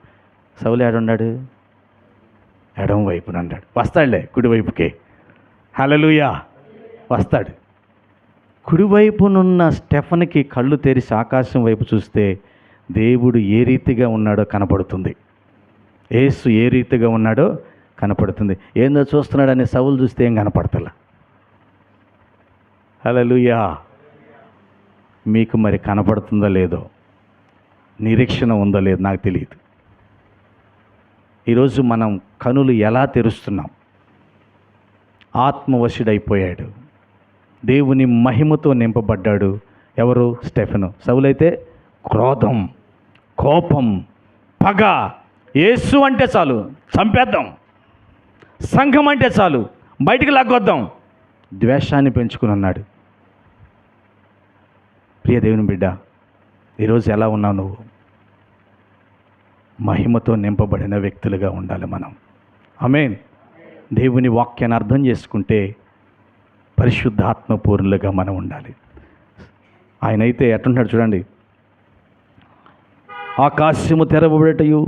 సౌలు ఏడున్నాడు? ఎడమ వైపున ఉన్నాడు. వస్తాడులే కుడివైపుకే. హల్లెలూయా. వస్తాడు. కుడివైపునున్న స్టెఫన్కి కళ్ళు తెరిచి ఆకాశం వైపు చూస్తే దేవుడు ఏ రీతిగా ఉన్నాడో కనపడుతుంది. యేసు ఏ రీతిగా ఉన్నాడో కనపడుతుంది. ఏందో చూస్తున్నాడని సౌలు చూస్తే ఏం కనపడతలా. హల్లెలూయా. మీకు మరి కనపడుతుందో లేదో, నిరీక్షణ ఉందో లేదో నాకు తెలియదు. ఈరోజు మనం కనులు ఎలా తెరుస్తున్నాం? ఆత్మవశుడైపోయాడు. దేవుని మహిమతో నింపబడ్డాడు. ఎవరు? స్టెఫెను. సౌలైతే క్రోధం, కోపం, పగ. యేసు అంటే చాలు చంపేద్దాం, సంఘం అంటే చాలు బయటికి లాగొద్దాం, ద్వేషాన్ని పెంచుకుని ఉన్నాడు. ప్రియ దేవుని బిడ్డ, ఈరోజు ఎలా ఉన్నావు నువ్వు? మహిమతో నింపబడిన వ్యక్తులుగా ఉండాలి మనం. ఆమేన్. దేవుని వాక్యాన్ని అర్థం చేసుకుంటే పరిశుద్ధాత్మపూర్ణులుగా మనం ఉండాలి. ఆయన అయితే ఎట్లుంటాడు చూడండి. ఆకాశము తెరవబడటయు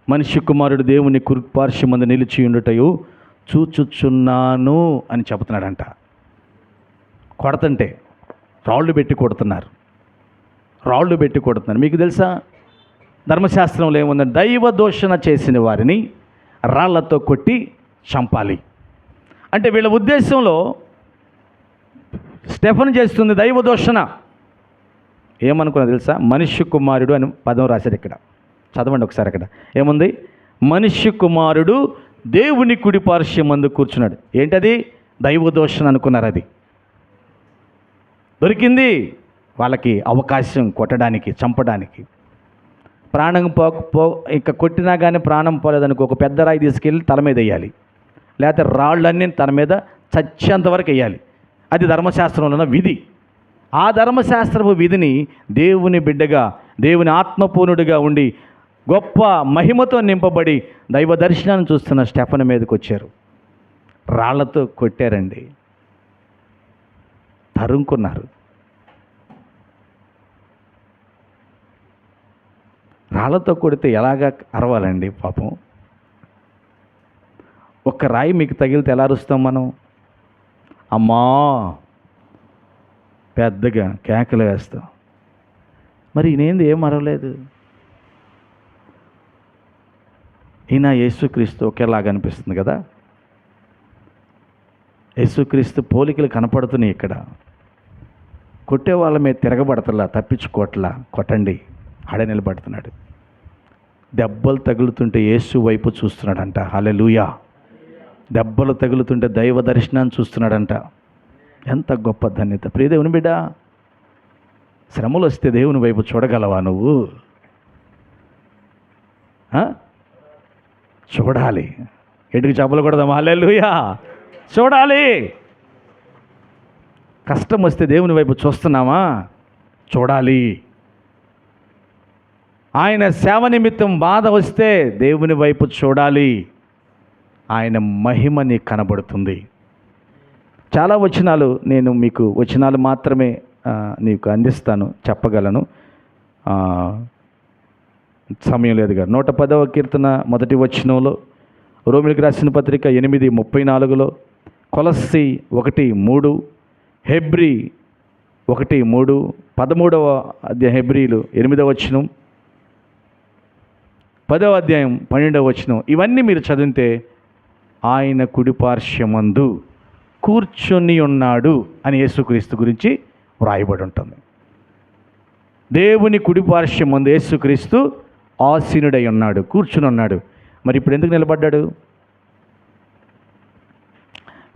మనిషి కుమారుడు దేవుని కుడిపార్శ్వమందు నిలిచి ఉండుటయు చూచుచున్నాను అని చెబుతున్నాడంట. కొడతంటే రాళ్ళు పెట్టి కొడుతున్నారు. మీకు తెలుసా ధర్మశాస్త్రంలో ఏముందంటే దైవ దూషణ చేసిన వారిని రాళ్లతో కొట్టి చంపాలి. అంటే వీళ్ళ ఉద్దేశంలో స్టెఫెను చేస్తుంది దైవ దూషణ. ఏమనుకున్నా తెలుసా? మనిషి కుమారుడు అని పదం రాశారు ఇక్కడ. చదవండి ఒకసారి. అక్కడ ఏముంది? మనిషి కుమారుడు దేవుని కుడిపార్శ్వమందు కూర్చున్నాడు. ఏంటది? దైవ దూషణ అనుకున్నారు. అది దొరికింది వాళ్ళకి అవకాశం, కొట్టడానికి, చంపడానికి. ప్రాణం ఇంకా కొట్టినా కానీ ప్రాణం పోలేదనుకో, ఒక పెద్ద రాయి తీసుకెళ్ళి తల మీద వేయాలి, లేకపోతే రాళ్ళన్నీ తన మీద చచ్చేంతవరకు వేయాలి. అది ధర్మశాస్త్రంలో ఉన్న విధి. ఆ ధర్మశాస్త్రపు విధిని దేవుని బిడ్డగా, దేవుని ఆత్మపూర్ణుడిగా ఉండి గొప్ప మహిమతో నింపబడి దైవ దర్శనాన్ని చూస్తున్న స్టెఫెను మీదకి వచ్చారు. రాళ్లతో కొట్టారండి, తరుముకున్నారు. రాళ్లతో కొడితే ఎలాగా అరవాలండి పాపం? ఒక్క రాయి మీకు తగిలితే ఎలా అరుస్తాం మనం? అమ్మా పెద్దగా కేకలు వేస్తాం. మరి ఈయనేంది ఏం అరవలేదు? ఈయన యేసుక్రీస్తు ఒకేలాగా అనిపిస్తుంది కదా. యేసుక్రీస్తు పోలికలు కనపడుతున్నాయి ఇక్కడ. కొట్టే వాళ్ళ మీద తిరగబడతలా, తప్పించుకోవట్లా, కొట్టండి ఆడే నిలబడుతున్నాడు. దెబ్బలు తగులుతుంటే యేసు వైపు చూస్తున్నాడంట. హల్లెలూయా. దెబ్బలు తగులుతుంటే దైవ దర్శనాన్ని చూస్తున్నాడంట. ఎంత గొప్ప ధన్యత! ప్రియ దేవుని బిడ్డ, శ్రమలు వస్తే దేవుని వైపు చూడగలవా నువ్వు? చూడాలి. ఎటుకు చెప్పలు కొడదాం? హల్లెలూయా. చూడాలి. కష్టం వస్తే దేవుని వైపు చూస్తున్నామా? చూడాలి. ఆయన సేవ నిమిత్తం బాధ వస్తే దేవుని వైపు చూడాలి. ఆయన మహిమ నీకు కనబడుతుంది. చాలా వచనాలు నేను మీకు వచనాలు మాత్రమే నీకు అందిస్తాను, చెప్పగలను. సమయం లేదు కదా. 110వ కీర్తన 1వ వచనంలో, రోమిలికి రాసిన పత్రిక 8:34లో, కొలస్సీ 1:3, హెబ్రీ 1:3, 13వ అధ్యాయం హెబ్రీలు 8వ వచనం, 10వ అధ్యాయం 12వ వచనం, ఇవన్నీ మీరు చదివితే ఆయన కుడిపార్శ్వమందు కూర్చొని ఉన్నాడు అని యేసుక్రీస్తు గురించి వ్రాయబడి ఉంటుంది. దేవుని కుడిపార్శ్వమందు యేసుక్రీస్తు ఆసీనుడై ఉన్నాడు, కూర్చుని ఉన్నాడు. మరి ఇప్పుడు ఎందుకు నిలబడ్డాడు?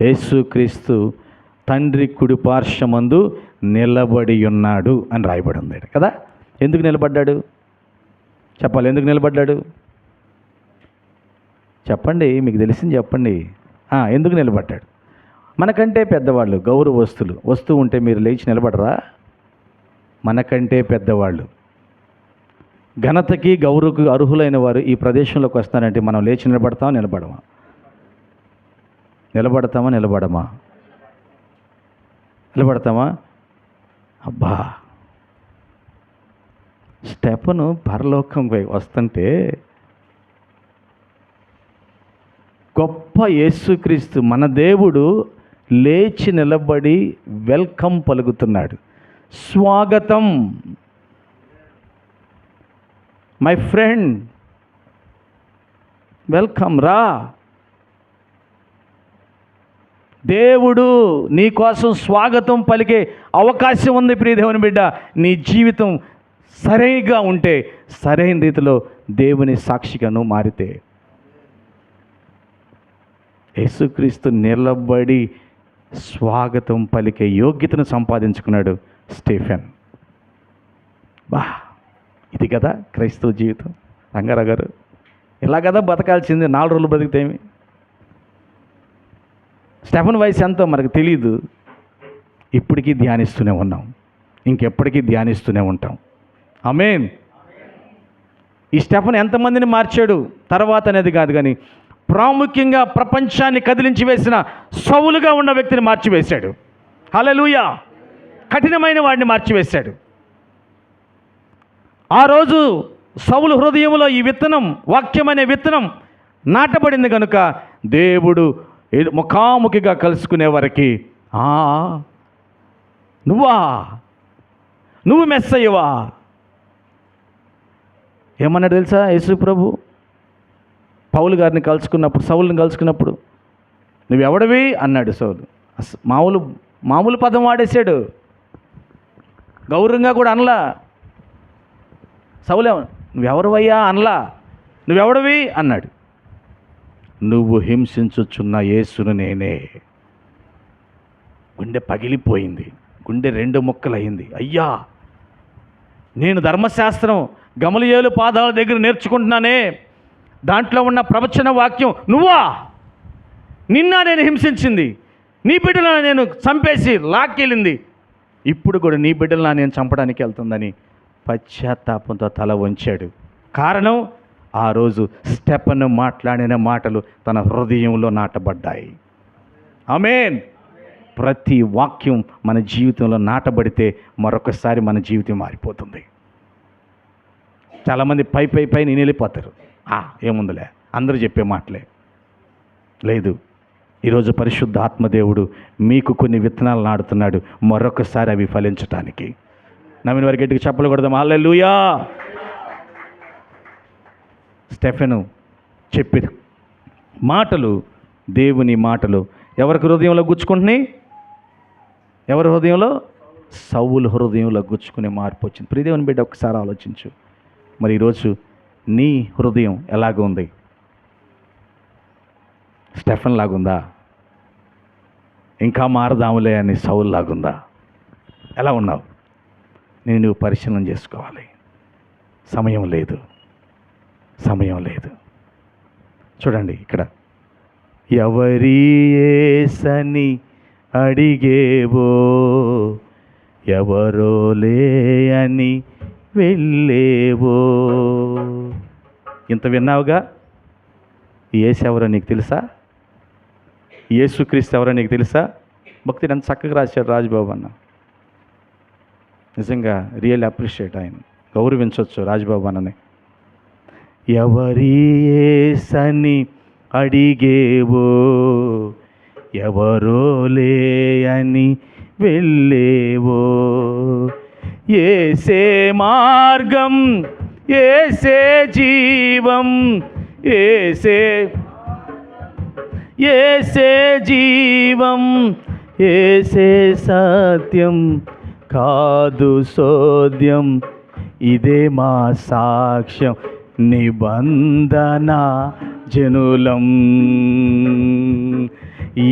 యేసుక్రీస్తు తండ్రి కుడిపార్శ్వమందు నిలబడి ఉన్నాడు అని రాయబడి ఉంది కదా. ఎందుకు నిలబడ్డాడు? చెప్పాలి. ఎందుకు నిలబడ్డాడు? చెప్పండి, మీకు తెలిసింది చెప్పండి. ఎందుకు నిలబడ్డాడు? మనకంటే పెద్దవాళ్ళు గౌరవస్తులు వస్తూ ఉంటే మీరు లేచి నిలబడరా? మనకంటే పెద్దవాళ్ళు, ఘనతకి గౌరవకు అర్హులైన వారు ఈ ప్రదేశంలోకి వస్తారంటే మనం లేచి నిలబడతామా? నిలబడతామా? అబ్బా, స్టెఫెను పరలోకం వస్తుంటే గొప్ప యేసుక్రీస్తు మన దేవుడు లేచి నిలబడి వెల్కమ్ పలుకుతున్నాడు. స్వాగతం మై ఫ్రెండ్, వెల్కమ్ రా. దేవుడు నీ కోసం స్వాగతం పలికే అవకాశం ఉంది. ప్రియ దేవుని బిడ్డ, నీ జీవితం సరిగా ఉంటే, సరైన రీతిలో దేవుని సాక్షిగాను మారితే, యేసుక్రీస్తు నిలబడి స్వాగతం పలికే యోగ్యతను సంపాదించుకున్నాడు స్టెఫెన్. ఇది కదా క్రైస్తవ జీవితం. రంగారావు గారు, ఇలా కదా బతకాల్సింది. 4 రోజులు బతికితేమి? స్టెఫెన్ వయసు ఎంతో మనకు తెలియదు. ఇప్పటికీ ధ్యానిస్తూనే ఉన్నాం, ఇంకెప్పటికీ ధ్యానిస్తూనే ఉంటాం. ఆమేన్. ఈ స్టెఫెన్ ఎంతమందిని మార్చాడు తర్వాత అనేది కాదు, కానీ ప్రాముఖ్యంగా ప్రపంచాన్ని కదిలించి వేసిన సౌలుగా ఉన్న వ్యక్తిని మార్చివేశాడు. హల్లెలూయా. కఠినమైన వాడిని మార్చివేశాడు. ఆ రోజు సౌలు హృదయంలో ఈ విత్తనం, వాక్యం అనే విత్తనం నాటబడింది కనుక దేవుడు ముఖాముఖిగా కలుసుకునే వరకు నువ్వు మెస్సయ్యవా ఏమన్నాడు తెలుసా యేసు ప్రభు? పౌలు గారిని సౌలుని కలుసుకున్నప్పుడు నువ్వెవడవి అన్నాడు సౌలు. మామూలు పదం వాడేశాడు, గౌరవంగా కూడా అనలా. సౌలు నువ్వెవరివయ్యా అనలా, నువ్వెవడవి అన్నాడు. నువ్వు హింసించుచున్న యేసును నేనే. గుండె పగిలిపోయింది, గుండె 2 ముక్కలయ్యింది. అయ్యా, నేను ధర్మశాస్త్రం గమలియేలు పాదాల దగ్గర నేర్చుకుంటున్నానే, దాంట్లో ఉన్న ప్రవచన వాక్యం నిన్న నేను హింసించింది, నీ బిడ్డలను నేను చంపేసి లాక్కెళ్ళింది, ఇప్పుడు కూడా నీ బిడ్డలను నేను చంపడానికి వెళ్తుందని పశ్చాత్తాపంతో తల వంచాడు. కారణం, ఆ రోజు స్టెఫను మాట్లాడిన మాటలు తన హృదయంలో నాటబడ్డాయి. ఆమేన్. ప్రతి వాక్యం మన జీవితంలో నాటబడితే మరొకసారి మన జీవితం మారిపోతుంది. చాలామంది పైన వెళ్ళిపోతారు. ఏముందిలే, అందరూ చెప్పే మాటలే. లేదు, ఈరోజు పరిశుద్ధ ఆత్మదేవుడు మీకు కొన్ని విత్తనాలు నాడుతున్నాడు, మరొకసారి అవి ఫలించటానికి. నమ్మిన వారి గట్టికి చప్పలు కొడదాం. హల్లెలూయా. స్టెఫెను చెప్పి మాటలు, దేవుని మాటలు ఎవరికి హృదయంలో గుచ్చుకుంటున్నాయి? ఎవరి హృదయంలో? సౌలు హృదయంలో గుచ్చుకునే మార్పు వచ్చింది. ప్రియదేవుని బిడ్డ, ఒకసారి ఆలోచించు. మరి ఈరోజు నీ హృదయం ఎలాగ ఉంది? స్టెఫెన్ లాగుందా? ఇంకా మారదాములే అని సౌలు లాగుందా? ఎలా ఉన్నావు? నువ్వు పరిశీలన చేసుకోవాలి. సమయం లేదు. చూడండి ఇక్కడ, ఎవరి యేసని అడిగేవో, ఎవరోలే అని వెళ్ళేవో. ఇంత విన్నావుగా? యేసు ఎవరో నీకు తెలుసా? యేసుక్రీస్తు ఎవరో నీకు తెలుసా? భక్తుడు ఎంత చక్కగా రాశాడు రాజబాబు అన్న. నిజంగా రియల్ అప్రిషియేట్, ఆయన గౌరవించవచ్చు రాజబాబు అన్నని. ఎవరి యేసని అడిగేవో, ఎవరోలే అని వెళ్ళేవో. యేసే మార్గం, యేసే జీవం, యేసే జీవం, యేసే సత్యం, కాదు సోద్యం, ఇదే మా సాక్ష్యం, నిబంధన జనులం.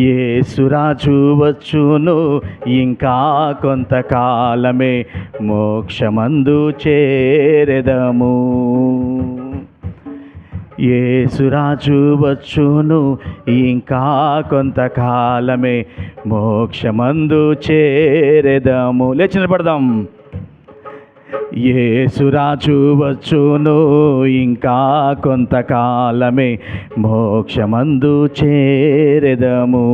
యేసురాజు వచ్చును ఇంకా కొంతకాలమే, మోక్షమందు చేరెదము. యేసురాజు వచ్చును ఇంకా కొంతకాలమే, మోక్షమందు చేరెదము. లేచి నిలబడదాం. యేసురాజు వచ్చును ఇంకా కొంతకాలమే, మోక్షమందు చేరెదము.